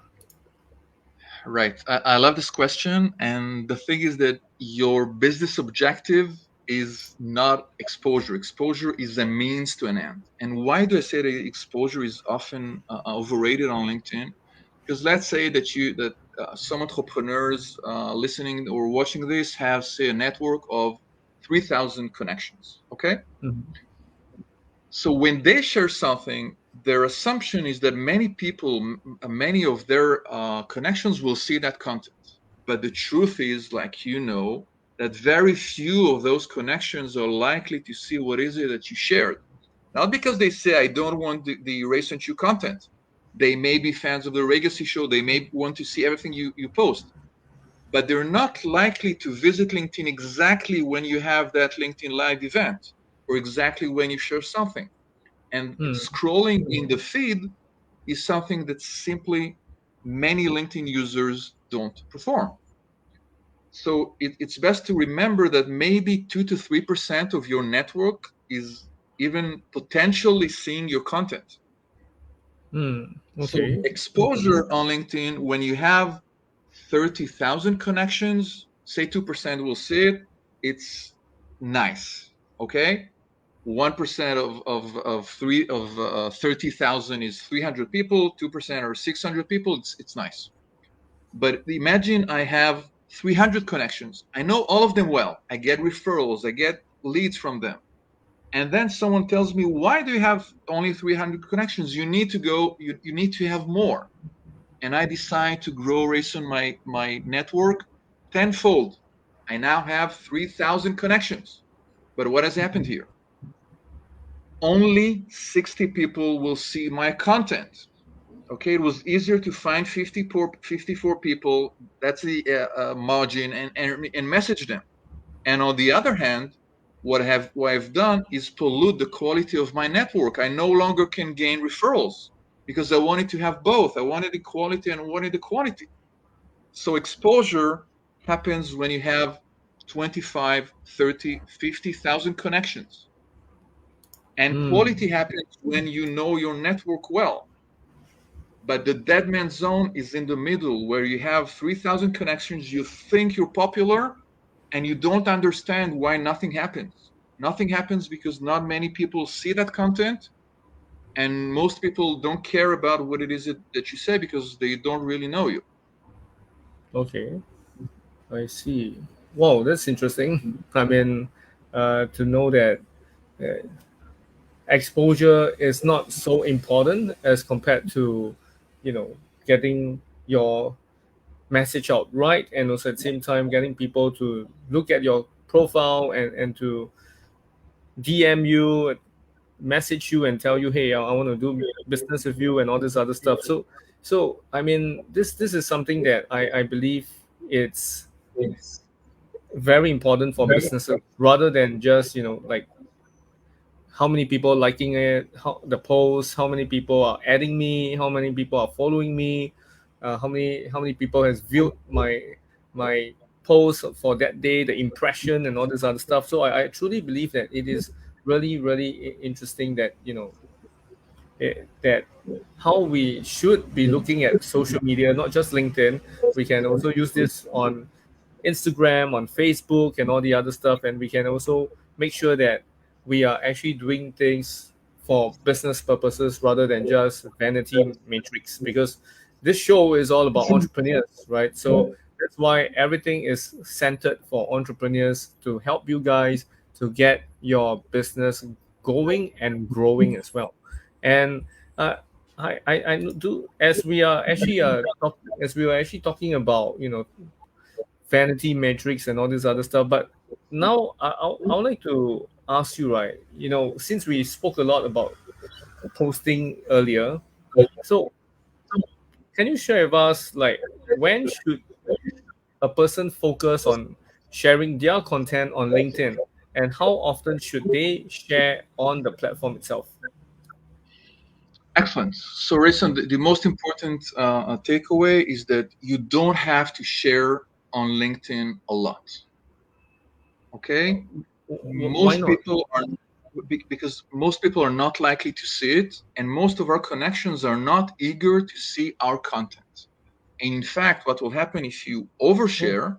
Right. I love this question. And the thing is that your business objective is not exposure. Exposure is a means to an end. And why do I say that exposure is often overrated on LinkedIn? Because let's say that some entrepreneurs listening or watching this have, say, a network of 3,000 connections. Okay. Mhm. So when they share something, their assumption is that many people, many of their connections will see that content. But the truth is, like you know, that very few of those connections are likely to see what is it that you shared. Not because they say, I don't want the Race and Chew content. They may be fans of the Legacy Show. They may want to see everything you post. But they're not likely to visit LinkedIn exactly when you have that LinkedIn Live event or exactly when you share something. And scrolling in the feed is something that simply many LinkedIn users don't perform. So it's best to remember that maybe 2 to 3% of your network is even potentially seeing your content. Okay. So exposure on LinkedIn, when you have 30,000 connections, say 2% will see it, it's nice, okay? 1% of 30,000 is 300 people, 2% are 600 people, it's nice. But imagine I have 300 connections. I know all of them well. I get referrals, I get leads from them. And then someone tells me, why do you have only 300 connections? You need to go, you need to have more. And I decide to grow Rayson my network tenfold. I now have 3,000 connections. But what has happened here? Only 60 people will see my content. Okay, it was easier to find 54 people. That's the margin, and message them. And on the other hand, what I've done is pollute the quality of my network. I no longer can gain referrals because I wanted to have both. I wanted the quality and I wanted the quantity. So exposure happens when you have 25, 30, 50,000 connections. And quality happens when you know your network well. But the dead man zone is in the middle, where you have 3,000 connections, you think you're popular, and you don't understand why nothing happens. Nothing happens because not many people see that content, and most people don't care about what it is that you say because they don't really know you. Okay, I see. Wow, that's interesting. I mean, to know that uh, exposure is not so important as compared to, getting your message out right, and also at the same time getting people to look at your profile and to DM you, message you, and tell you, hey, I want to do business with you and all this other stuff. So I mean, this is something that I believe it's very important for businesses rather than just like how many people liking it, how the post, how many people are adding me, how many people are following me, how many people has viewed my post for that day, the impression and all this other stuff. So I truly believe that it is really really interesting that that how we should be looking at social media, not just LinkedIn. We can also use this on Instagram, on Facebook, and all the other stuff. And we can also make sure that we are actually doing things for business purposes rather than just vanity matrix. Because this show is all about entrepreneurs, right? So that's why everything is centered for entrepreneurs to help you guys to get your business going and growing as well. And I do, as we are actually as we were actually talking about vanity metrics and all this other stuff. But now I would like to ask you, right? Since we spoke a lot about posting earlier, so can you share with us, like, when should a person focus on sharing their content on LinkedIn, and how often should they share on the platform itself? Excellent. So, Rayson, the most important takeaway is that you don't have to share on LinkedIn a lot. Okay? Why not? Because most people are not likely to see it, and most of our connections are not eager to see our content. And in fact, what will happen if you overshare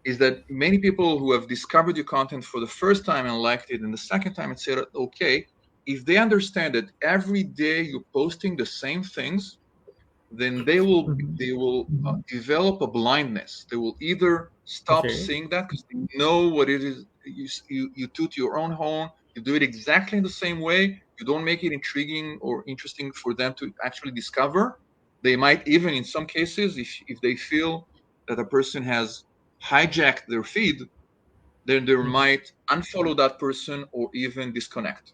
is that many people who have discovered your content for the first time and liked it, and the second time and said, okay, if they understand that every day you're posting the same things, then they will develop a blindness. They will either stop seeing that because they know what it is you toot your own horn, you do it exactly in the same way, you don't make it intriguing or interesting for them to actually discover. They might even, in some cases, if they feel that a person has hijacked their feed, then they might unfollow that person or even disconnect.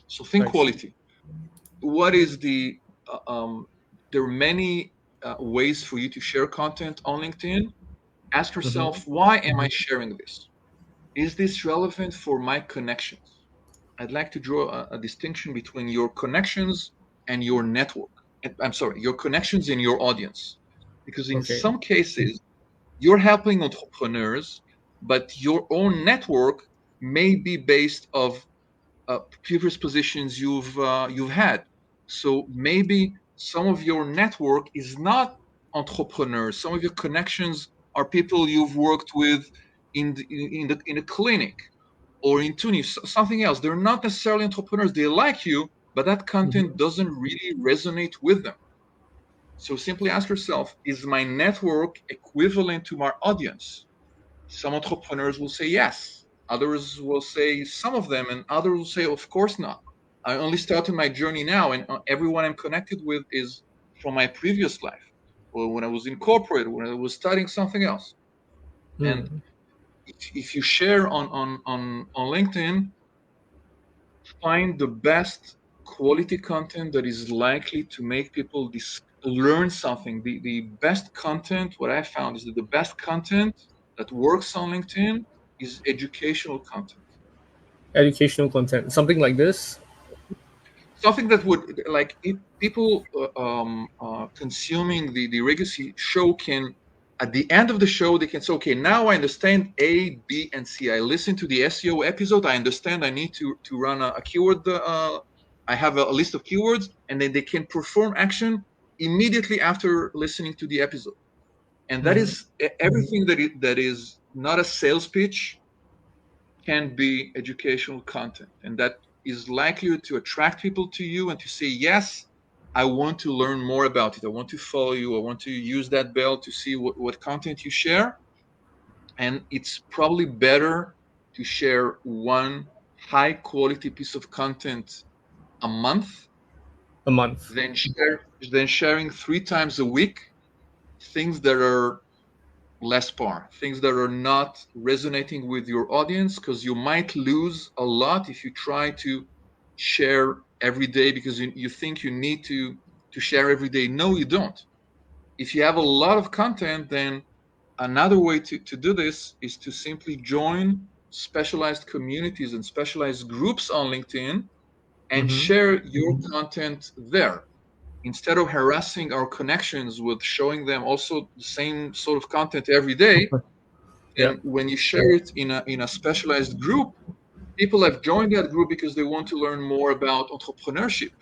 So think quality. What is the there are many ways for you to share content on LinkedIn. Ask yourself, why am I sharing this? Is this relevant for my connections? I'd like to draw a distinction between your connections and your network. I'm sorry, your connections and your audience. Because in some cases, you're helping entrepreneurs, but your own network may be based of previous positions you've had. So maybe some of your network is not entrepreneurs. Some of your connections are people you've worked with in a clinic or in Tunis, something else. They're not necessarily entrepreneurs. They like you, but that content doesn't really resonate with them. So simply ask yourself, is my network equivalent to my audience? Some entrepreneurs will say yes. Others will say some of them, and others will say, of course not. I only started my journey now, and everyone I'm connected with is from my previous life, or when I was in corporate, when I was studying something else. And if you share on LinkedIn, find the best quality content that is likely to make people learn something. The best content, what I found is that the best content that works on LinkedIn is educational content. Educational content, something like this. Something that would, like, if people consuming the Legacy show can, at the end of the show, they can say, okay, now I understand A, B, and C. I listened to the SEO episode. I understand I need to run a keyword. I have a list of keywords, and then they can perform action immediately after listening to the episode. And that is everything that is not a sales pitch can be educational content. And that is likely to attract people to you and to say, yes, I want to learn more about it. I want to follow you. I want to use that bell to see what content you share. And it's probably better to share one high quality piece of content a month than sharing 3 times a week things that are less par, things that are not resonating with your audience, because you might lose a lot if you try to share every day because you think you need to share every day. No, you don't. If you have a lot of content, then another way to do this is to simply join specialized communities and specialized groups on LinkedIn and share your content there. Instead of harassing our connections with showing them also the same sort of content every day, and when you share it in a specialized group, people have joined that group because they want to learn more about entrepreneurship.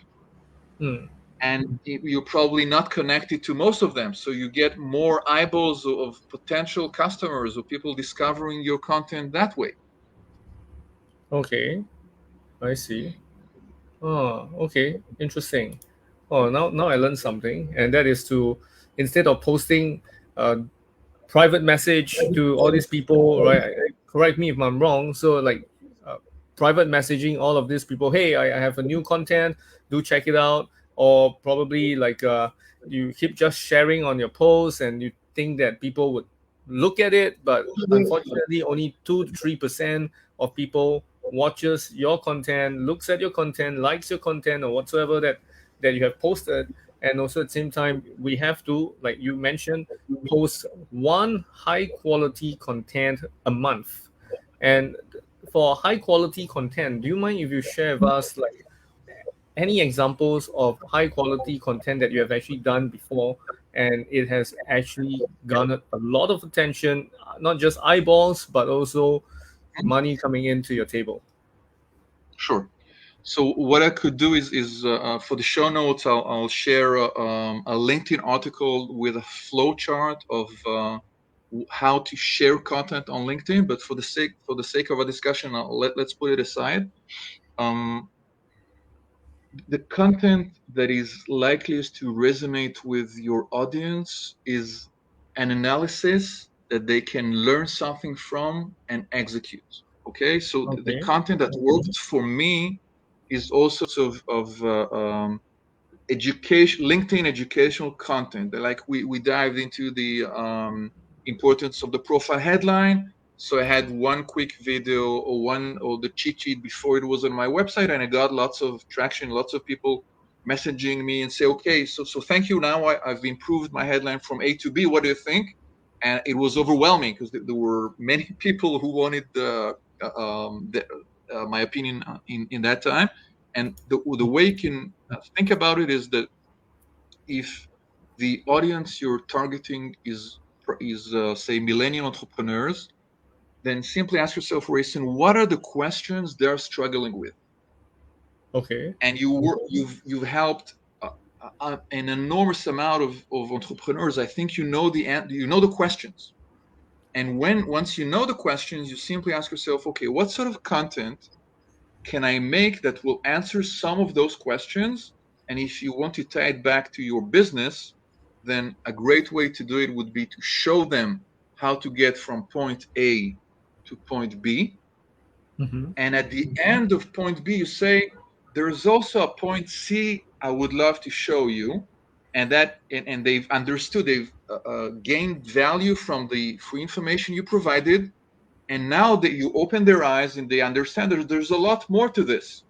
And you're probably not connected to most of them, so you get more eyeballs of potential customers or people discovering your content that way. Okay, I see. Oh, okay, interesting. Oh, now I learned something, and that is to, instead of posting private message to all these people, right? Correct me if I'm wrong. So like private messaging all of these people, hey, I have a new content, do check it out. Or probably like you keep just sharing on your posts and you think that people would look at it, but unfortunately only 2 to 3% of people watches your content, looks at your content, likes your content or whatsoever that you have posted. And also at the same time, we have to, like you mentioned, post one high quality content a month. And for high quality content, do you mind if you share with us like any examples of high quality content that you have actually done before and it has actually garnered a lot of attention, not just eyeballs, but also money coming into your table? Sure. So what I could do is for the show notes, I'll share a LinkedIn article with a flow chart of how to share content on LinkedIn, but for the sake of a discussion, let's put it aside. The content that is likeliest to resonate with your audience is an analysis that they can learn something from and execute. Okay, so the content that worked for me is also of education, LinkedIn educational content. Like we dived into the importance of the profile headline. So I had one quick video or the cheat sheet before it was on my website, and I got lots of traction, lots of people messaging me and say, okay, so thank you. Now I've improved my headline from A to B. What do you think? And it was overwhelming because there were many people who wanted my opinion in that time. And the way you can think about it is that if the audience you're targeting is say millennial entrepreneurs, then simply ask yourself, Rayson, what are the questions they're struggling with? Okay. And you've helped an enormous amount of entrepreneurs. I think you know the questions. And once you know the questions, you simply ask yourself, okay, what sort of content can I make that will answer some of those questions? And if you want to tie it back to your business, then a great way to do it would be to show them how to get from point A to point B. Mm-hmm. And at the end of point B, you say, there is also a point C I would love to show you. And they've understood, they've gained value from the free information you provided. And now that you open their eyes and they understand there's a lot more to this.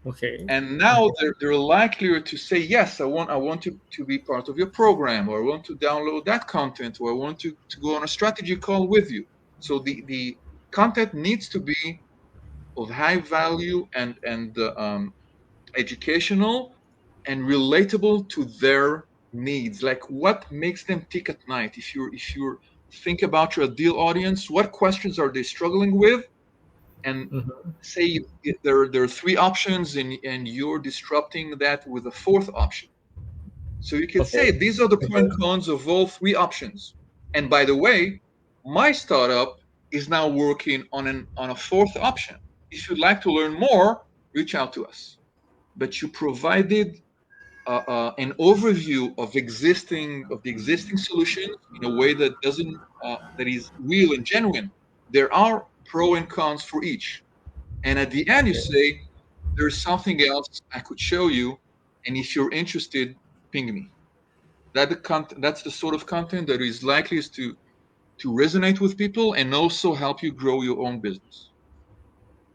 Okay. And now they're likelier to say, yes, I want to be part of your program, or I want to download that content, or I want to go on a strategy call with you. So the content needs to be of high value and educational and relatable to their needs. Like what makes them tick at night? If you're think about your ideal audience, what questions are they struggling with? And say there are three options and you're disrupting that with a fourth option. So you can say these are the pros and cons of all three options. And by the way, my startup is now working on a fourth option. If you'd like to learn more, reach out to us. But you provided an overview of the existing solution in a way that that is real and genuine. There are pros and cons for each. And at the end, you say, there's something else I could show you. And if you're interested, ping me. That's the sort of content that is likely to resonate with people and also help you grow your own business.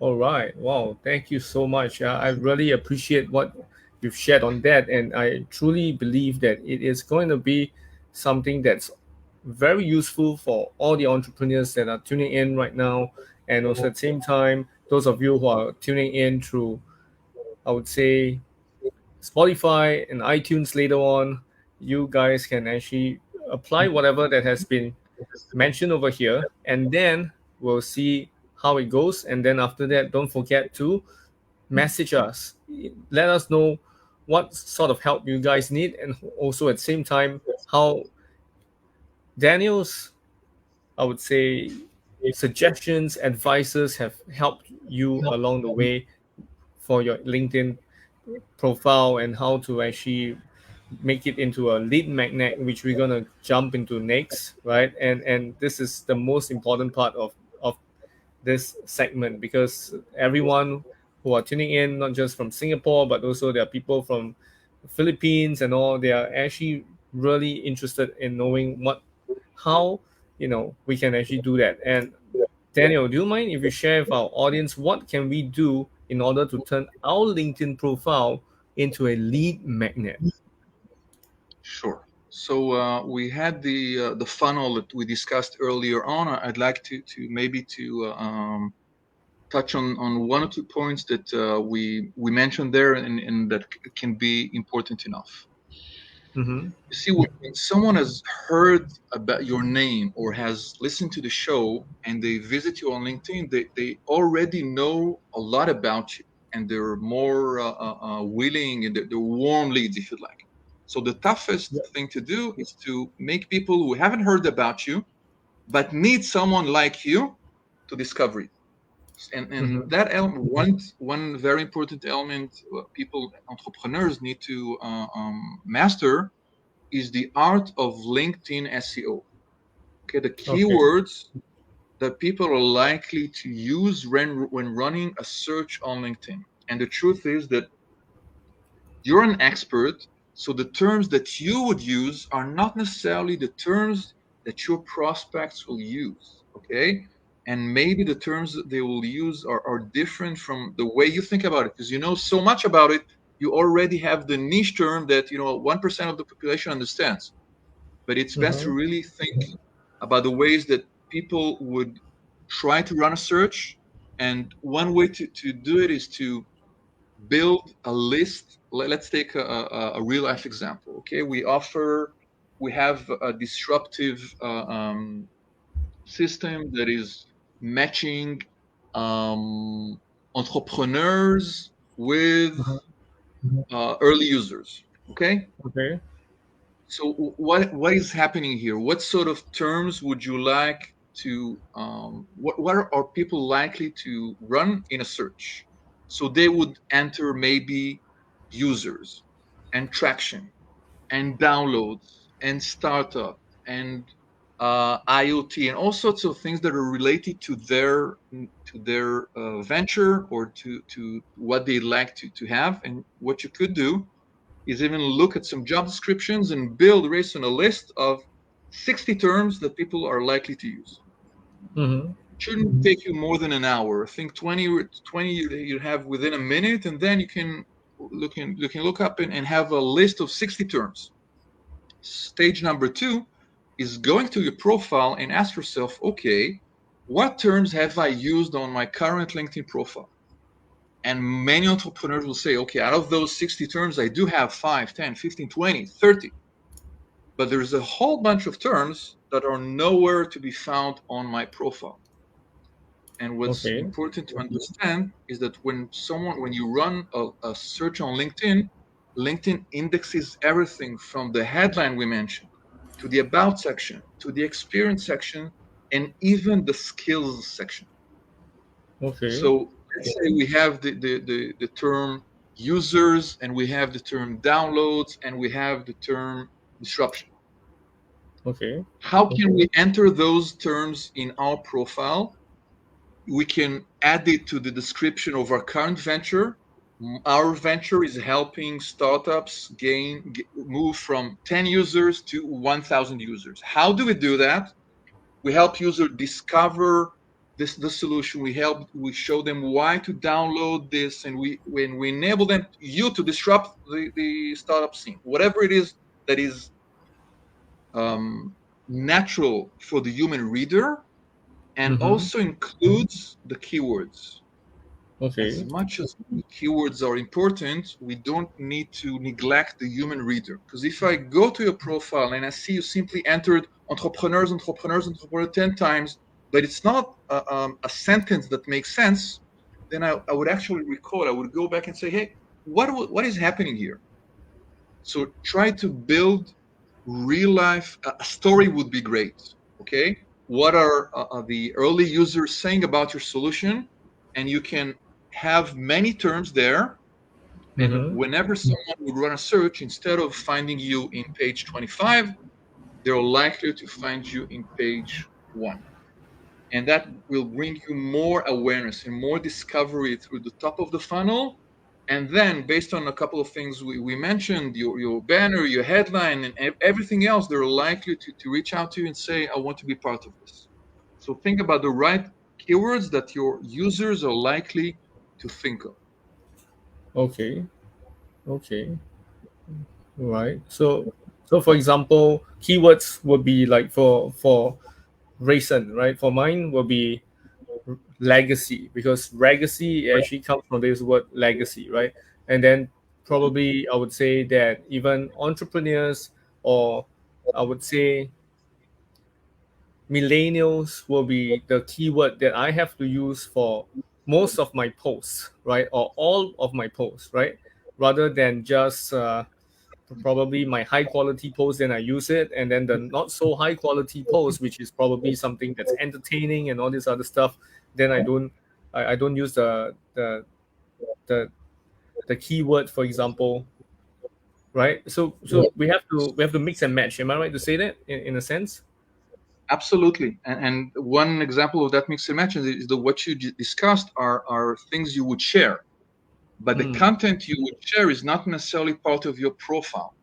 All right. Wow. Thank you so much. I really appreciate what you've shared on that. And I truly believe that it is going to be something that's very useful for all the entrepreneurs that are tuning in right now. And also at the same time, those of you who are tuning in through, I would say, Spotify and iTunes later on, you guys can actually apply whatever that has been mentioned over here, and then we'll see how it goes. And then after that, don't forget to message us. Let us know what sort of help you guys need, and also at the same time, how Daniel's, I would say, suggestions, advices have helped you along the way for your LinkedIn profile and how to actually make it into a lead magnet, which we're gonna jump into next, right? And this is the most important part of this segment, because everyone who are tuning in, not just from Singapore, but also there are people from the Philippines and all, they are actually really interested in knowing how we can actually do that. And Daniel, do you mind if you share with our audience what can we do in order to turn our LinkedIn profile into a lead magnet? Sure. So we had the funnel that we discussed earlier on. I'd like to maybe touch on one or two points that we mentioned there, and that can be important enough. Mm-hmm. You see, when someone has heard about your name or has listened to the show and they visit you on LinkedIn, they already know a lot about you, and they're more willing, and they're warm leads, if you like. So the toughest thing to do is to make people who haven't heard about you but need someone like you to discover it. And that element, one very important element people, entrepreneurs need to master is the art of LinkedIn SEO. Okay, the keywords that people are likely to use when running a search on LinkedIn. And the truth is that you're an expert, so the terms that you would use are not necessarily the terms that your prospects will use. Okay, and maybe the terms that they will use are different from the way you think about it, because you know so much about it. You already have the niche term that 1% of the population understands. But it's best to really think about the ways that people would try to run a search. And one way to do it is to build a list. Let's take a real life example. Okay, we have a disruptive system that is matching entrepreneurs with early users. Okay. So what is happening here? What sort of terms would you like to? What are people likely to run in a search? So they would enter maybe users and traction and downloads and startup and IoT and all sorts of things that are related to their venture or to what they like to have. And what you could do is even look at some job descriptions and build based on a list of 60 terms that people are likely to use. Shouldn't take you more than an hour. I think 20 you have within a minute, and then you can look up and have a list of 60 terms. Stage number 2 is going to your profile and ask yourself, okay, what terms have I used on my current LinkedIn profile? And many entrepreneurs will say, okay, out of those 60 terms, I do have 5, 10, 15, 20, 30. But there's a whole bunch of terms that are nowhere to be found on my profile. And what's important to understand is that when you run a search on LinkedIn, LinkedIn indexes everything from the headline we mentioned to the about section, to the experience section, and even the skills section. So let's say we have the term users, and we have the term downloads, and we have the term disruption. How can we enter those terms in our profile? We can add it to the description of our current venture. Our venture is helping startups move from 10 users to 1,000 users. How do we do that? We help users discover the solution. We show them why to download this, and we enable you to disrupt the startup scene, whatever it is that is natural for the human reader, and also includes the keywords. As much as keywords are important, we don't need to neglect the human reader. Because if I go to your profile and I see you simply entered entrepreneurs 10 times, but it's not a sentence that makes sense, then I would actually I would go back and say, hey, what is happening here? So try to build real life. A story would be great. Okay, what are the early users saying about your solution? And you can have many terms there. And whenever someone would run a search, instead of finding you in page 25, they're likely to find you in page 1. And that will bring you more awareness and more discovery through the top of the funnel. And then, based on a couple of things we mentioned, your banner, your headline, and everything else, they're likely to reach out to you and say, I want to be part of this. So think about the right keywords that your users are likely to think of. Okay. Right. So for example, keywords would be like for Rayson, right? For mine will be legacy, because legacy actually comes from this word legacy, right? And then probably I would say that even entrepreneurs, or I would say millennials, will be the keyword that I have to use for most of my posts, right? Or all of my posts, right? Rather than just probably my high quality post, then I use it, and then the not so high quality post, which is probably something that's entertaining and all this other stuff, then I don't use the keyword, for example, right? So we have to mix and match. Am I right to say that in a sense? Absolutely. And one example of that mix and match is what you discussed are things you would share, but the content you would share is not necessarily part of your profile.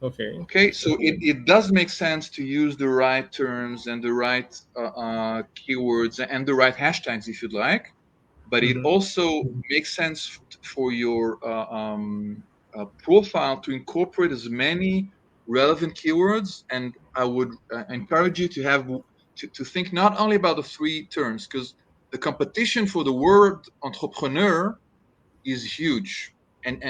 Okay, so it does make sense to use the right terms and the right keywords and the right hashtags if you'd like, but it also makes sense for your profile to incorporate as many relevant keywords. And I would encourage you to have to think not only about the 3 terms, because the competition for the word entrepreneur is huge, and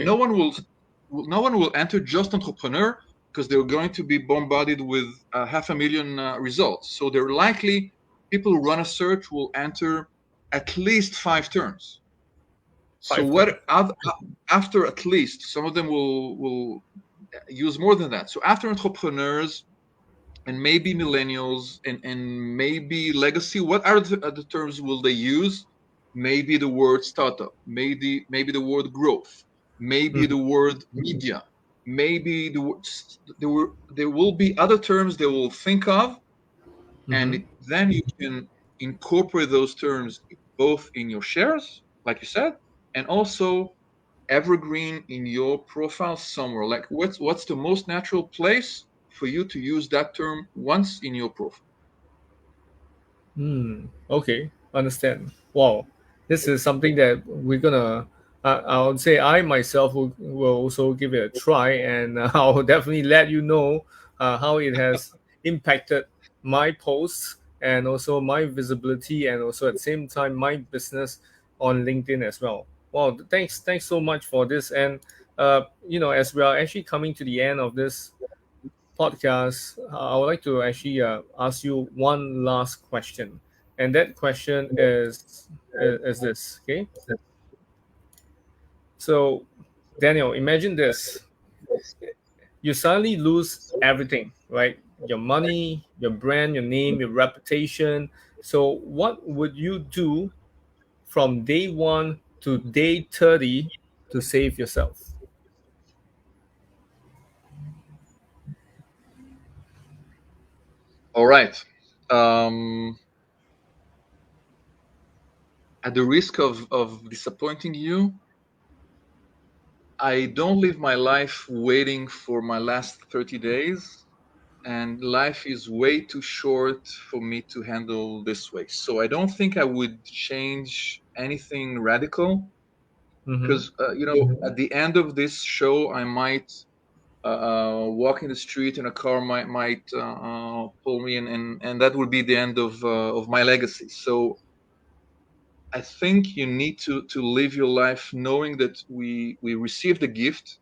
no one will enter just entrepreneur, because they're going to be bombarded with 500,000 results. So they're likely people who run a search will enter at least 5 terms. So what after at least, some of them will use more than that. So after entrepreneurs and maybe millennials and maybe legacy, what are the terms will they use? Maybe the word startup, maybe the word growth, maybe the word media, maybe there will be other terms they will think of, and then you can incorporate those terms both in your shares, like you said, and also evergreen in your profile somewhere. Like what's the most natural place for you to use that term once in your profile? Okay, understand. Wow, this is something that we're gonna. I would say I myself will also give it a try, and I'll definitely let you know how it has impacted my posts and also my visibility, and also at the same time my business on LinkedIn as well. Wow, thanks so much for this. And as we are actually coming to the end of this podcast, I would like to actually ask you one last question, and that question is this. Okay, so Daniel, imagine this: you suddenly lose everything, right? Your money, your brand, your name, your reputation. So, what would you do from day 1 to day 30 to save yourself? All right. At the risk of disappointing you, I don't live my life waiting for my last 30 days, and life is way too short for me to handle this way. So I don't think I would change anything radical, because at the end of this show, I might walk in the street and a car might pull me, and that would be the end of my legacy. So I think you need to live your life knowing that we received a gift,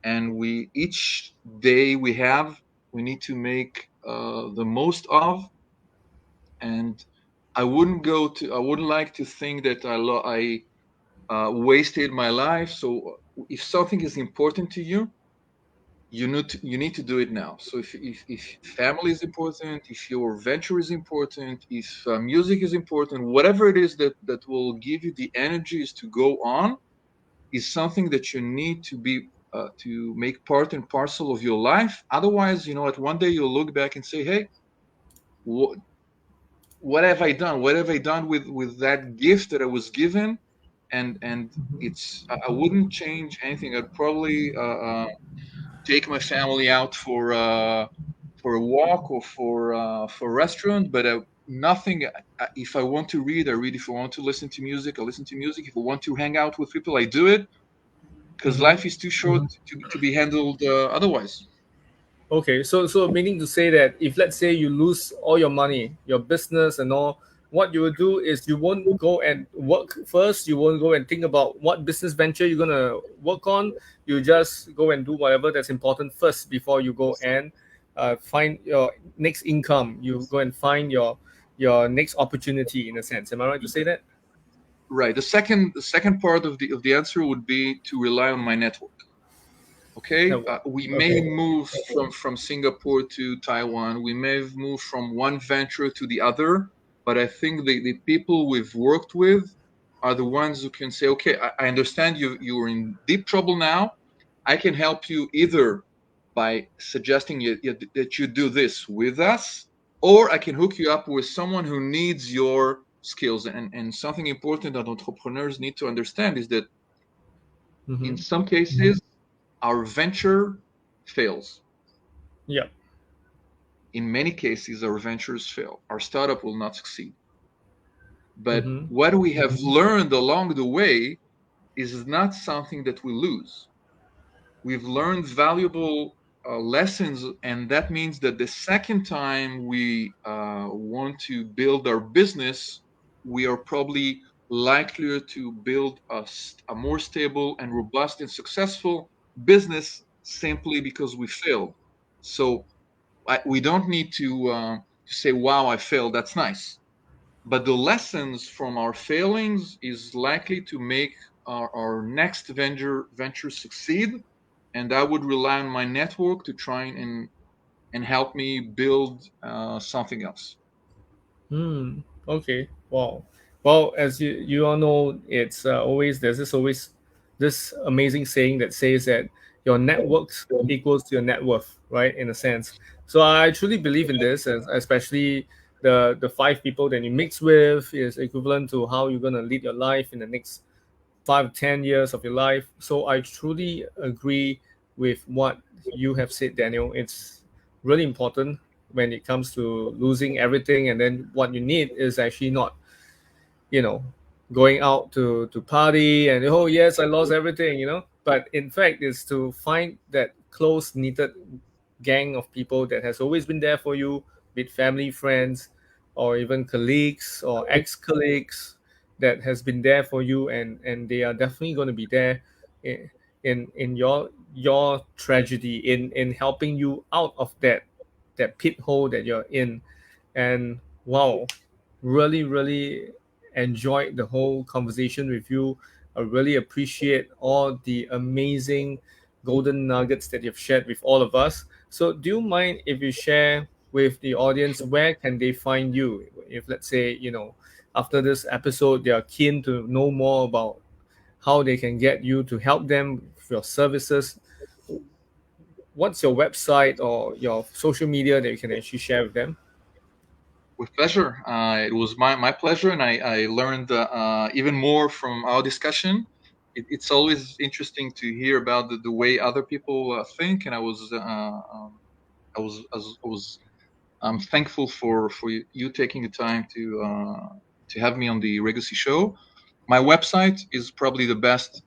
and each day we have, we need to make the most of. And I wouldn't like to think that I wasted my life. So if something is important to you, you need to do it now. So if family is important, if your venture is important, if music is important, whatever it is that will give you the energies to go on, is something that you need to be to make part and parcel of your life. Otherwise, at one day you'll look back and say, hey, what have I done? What have I done with that gift that I was given? And it's I wouldn't change anything. I'd probably take my family out for a walk or for a restaurant, but nothing. If I want to read, I read. If I want to listen to music, I listen to music. If I want to hang out with people, I do it, because life is too short to be handled otherwise. Okay, so meaning to say that if let's say you lose all your money, your business and all, what you will do is you won't go and work first. You won't go and think about what business venture you're gonna work on. You just go and do whatever that's important first before you go and find your next income. You go and find your next opportunity in a sense. Am I right to say that? Right. The second part of the answer would be to rely on my network. Okay, we may move from Singapore to Taiwan. We may move from one venture to the other, but I think the people we've worked with are the ones who can say, okay, I understand you're in deep trouble now. I can help you either by suggesting that you do this with us, or I can hook you up with someone who needs your skills. And something important that entrepreneurs need to understand is that in some cases, our venture fails. Yeah. In many cases, our ventures fail. Our startup will not succeed. But what we have learned along the way is not something that we lose. We've learned valuable lessons, and that means that the second time we want to build our business, we are probably likelier to build a more stable and robust and successful business simply because we failed. So we don't need to say, wow, I failed. That's nice. But the lessons from our failings is likely to make our next venture succeed. And I would rely on my network to try and help me build something else. Okay. Wow. Well, as you all know, it's always always this amazing saying that says that your networks equals to your net worth, right? In a sense. So I truly believe in this, especially the 5 people that you mix with is equivalent to how you're gonna lead your life in the next 5 10 years of your life. So I truly agree with what you have said, Daniel. It's really important when it comes to losing everything, and then what you need is actually not, you know, going out to party and, oh yes, I lost everything, but in fact is to find that close knitted gang of people that has always been there for you, be it family, friends, or even colleagues or ex-colleagues that has been there for you, and they are definitely going to be there in your tragedy, in helping you out of that pit hole that you're in. And wow, really enjoyed the whole conversation with you. I really appreciate all the amazing golden nuggets that you've shared with all of us. So do you mind if you share with the audience where can they find you? If, let's say, after this episode they are keen to know more about how they can get you to help them with your services, what's your website or your social media that you can actually share with them? With pleasure. It was my pleasure, and I learned even more from our discussion. It's always interesting to hear about the way other people think, and I'm thankful for you taking the time to have me on the Regacy Show. My website is probably the best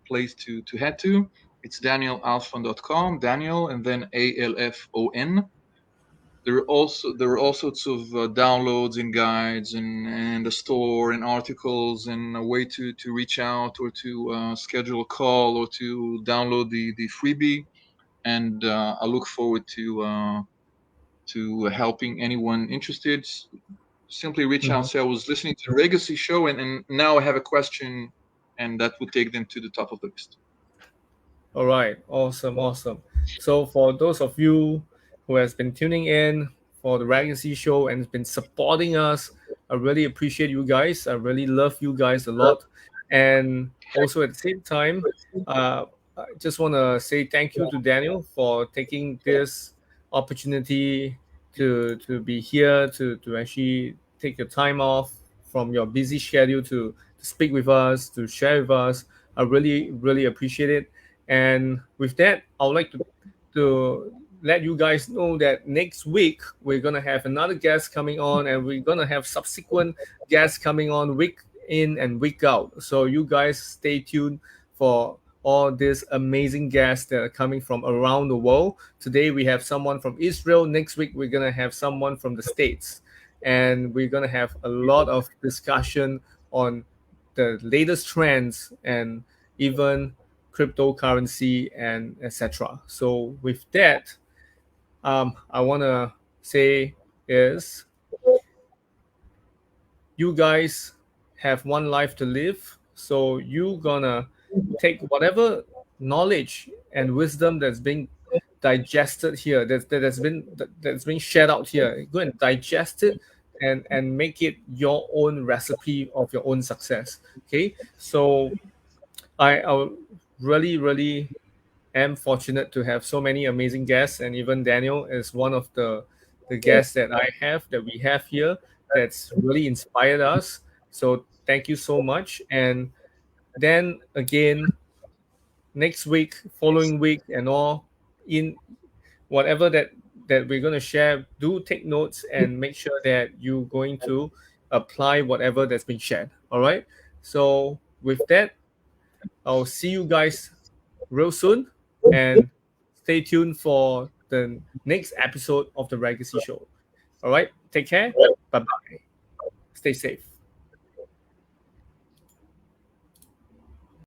place to head to. It's danielalfon.com, Daniel, and then ALFON. There are all sorts of downloads and guides and a store and articles and a way to reach out or to schedule a call or to download the freebie. And I look forward to helping anyone interested. Simply reach out. Say I was listening to the Legacy Show and now I have a question, and that would take them to the top of the list. All right, awesome. So for those of you who has been tuning in for the Ragnacy Show and has been supporting us, I really appreciate you guys. I really love you guys a lot, and also at the same time, I just want to say thank you to Daniel for taking this opportunity to be here to actually take your time off from your busy schedule to speak with us, to share with us. I really appreciate it. And with that, I would like to let you guys know that next week we're gonna have another guest coming on, and we're gonna have subsequent guests coming on week in and week out. So you guys stay tuned for all these amazing guests that are coming from around the world. Today we have someone from Israel. Next week we're gonna have someone from the States, and we're gonna have a lot of discussion on the latest trends and even cryptocurrency and etc. So with that, I want to say is you guys have one life to live, so you gonna take whatever knowledge and wisdom that's being digested here, that's been shared out here. Go and digest it and make it your own recipe of your own success. Okay, so I really am fortunate to have so many amazing guests, and even Daniel is one of the guests that we have here that's really inspired us. So thank you so much. And then again, next week, following week, and all, in whatever that we're going to share, do take notes and make sure that you're going to apply whatever that's been shared. All right. So with that, I'll see you guys real soon, and stay tuned for the next episode of the Legacy Show. All right. Take care. Bye bye. Stay safe.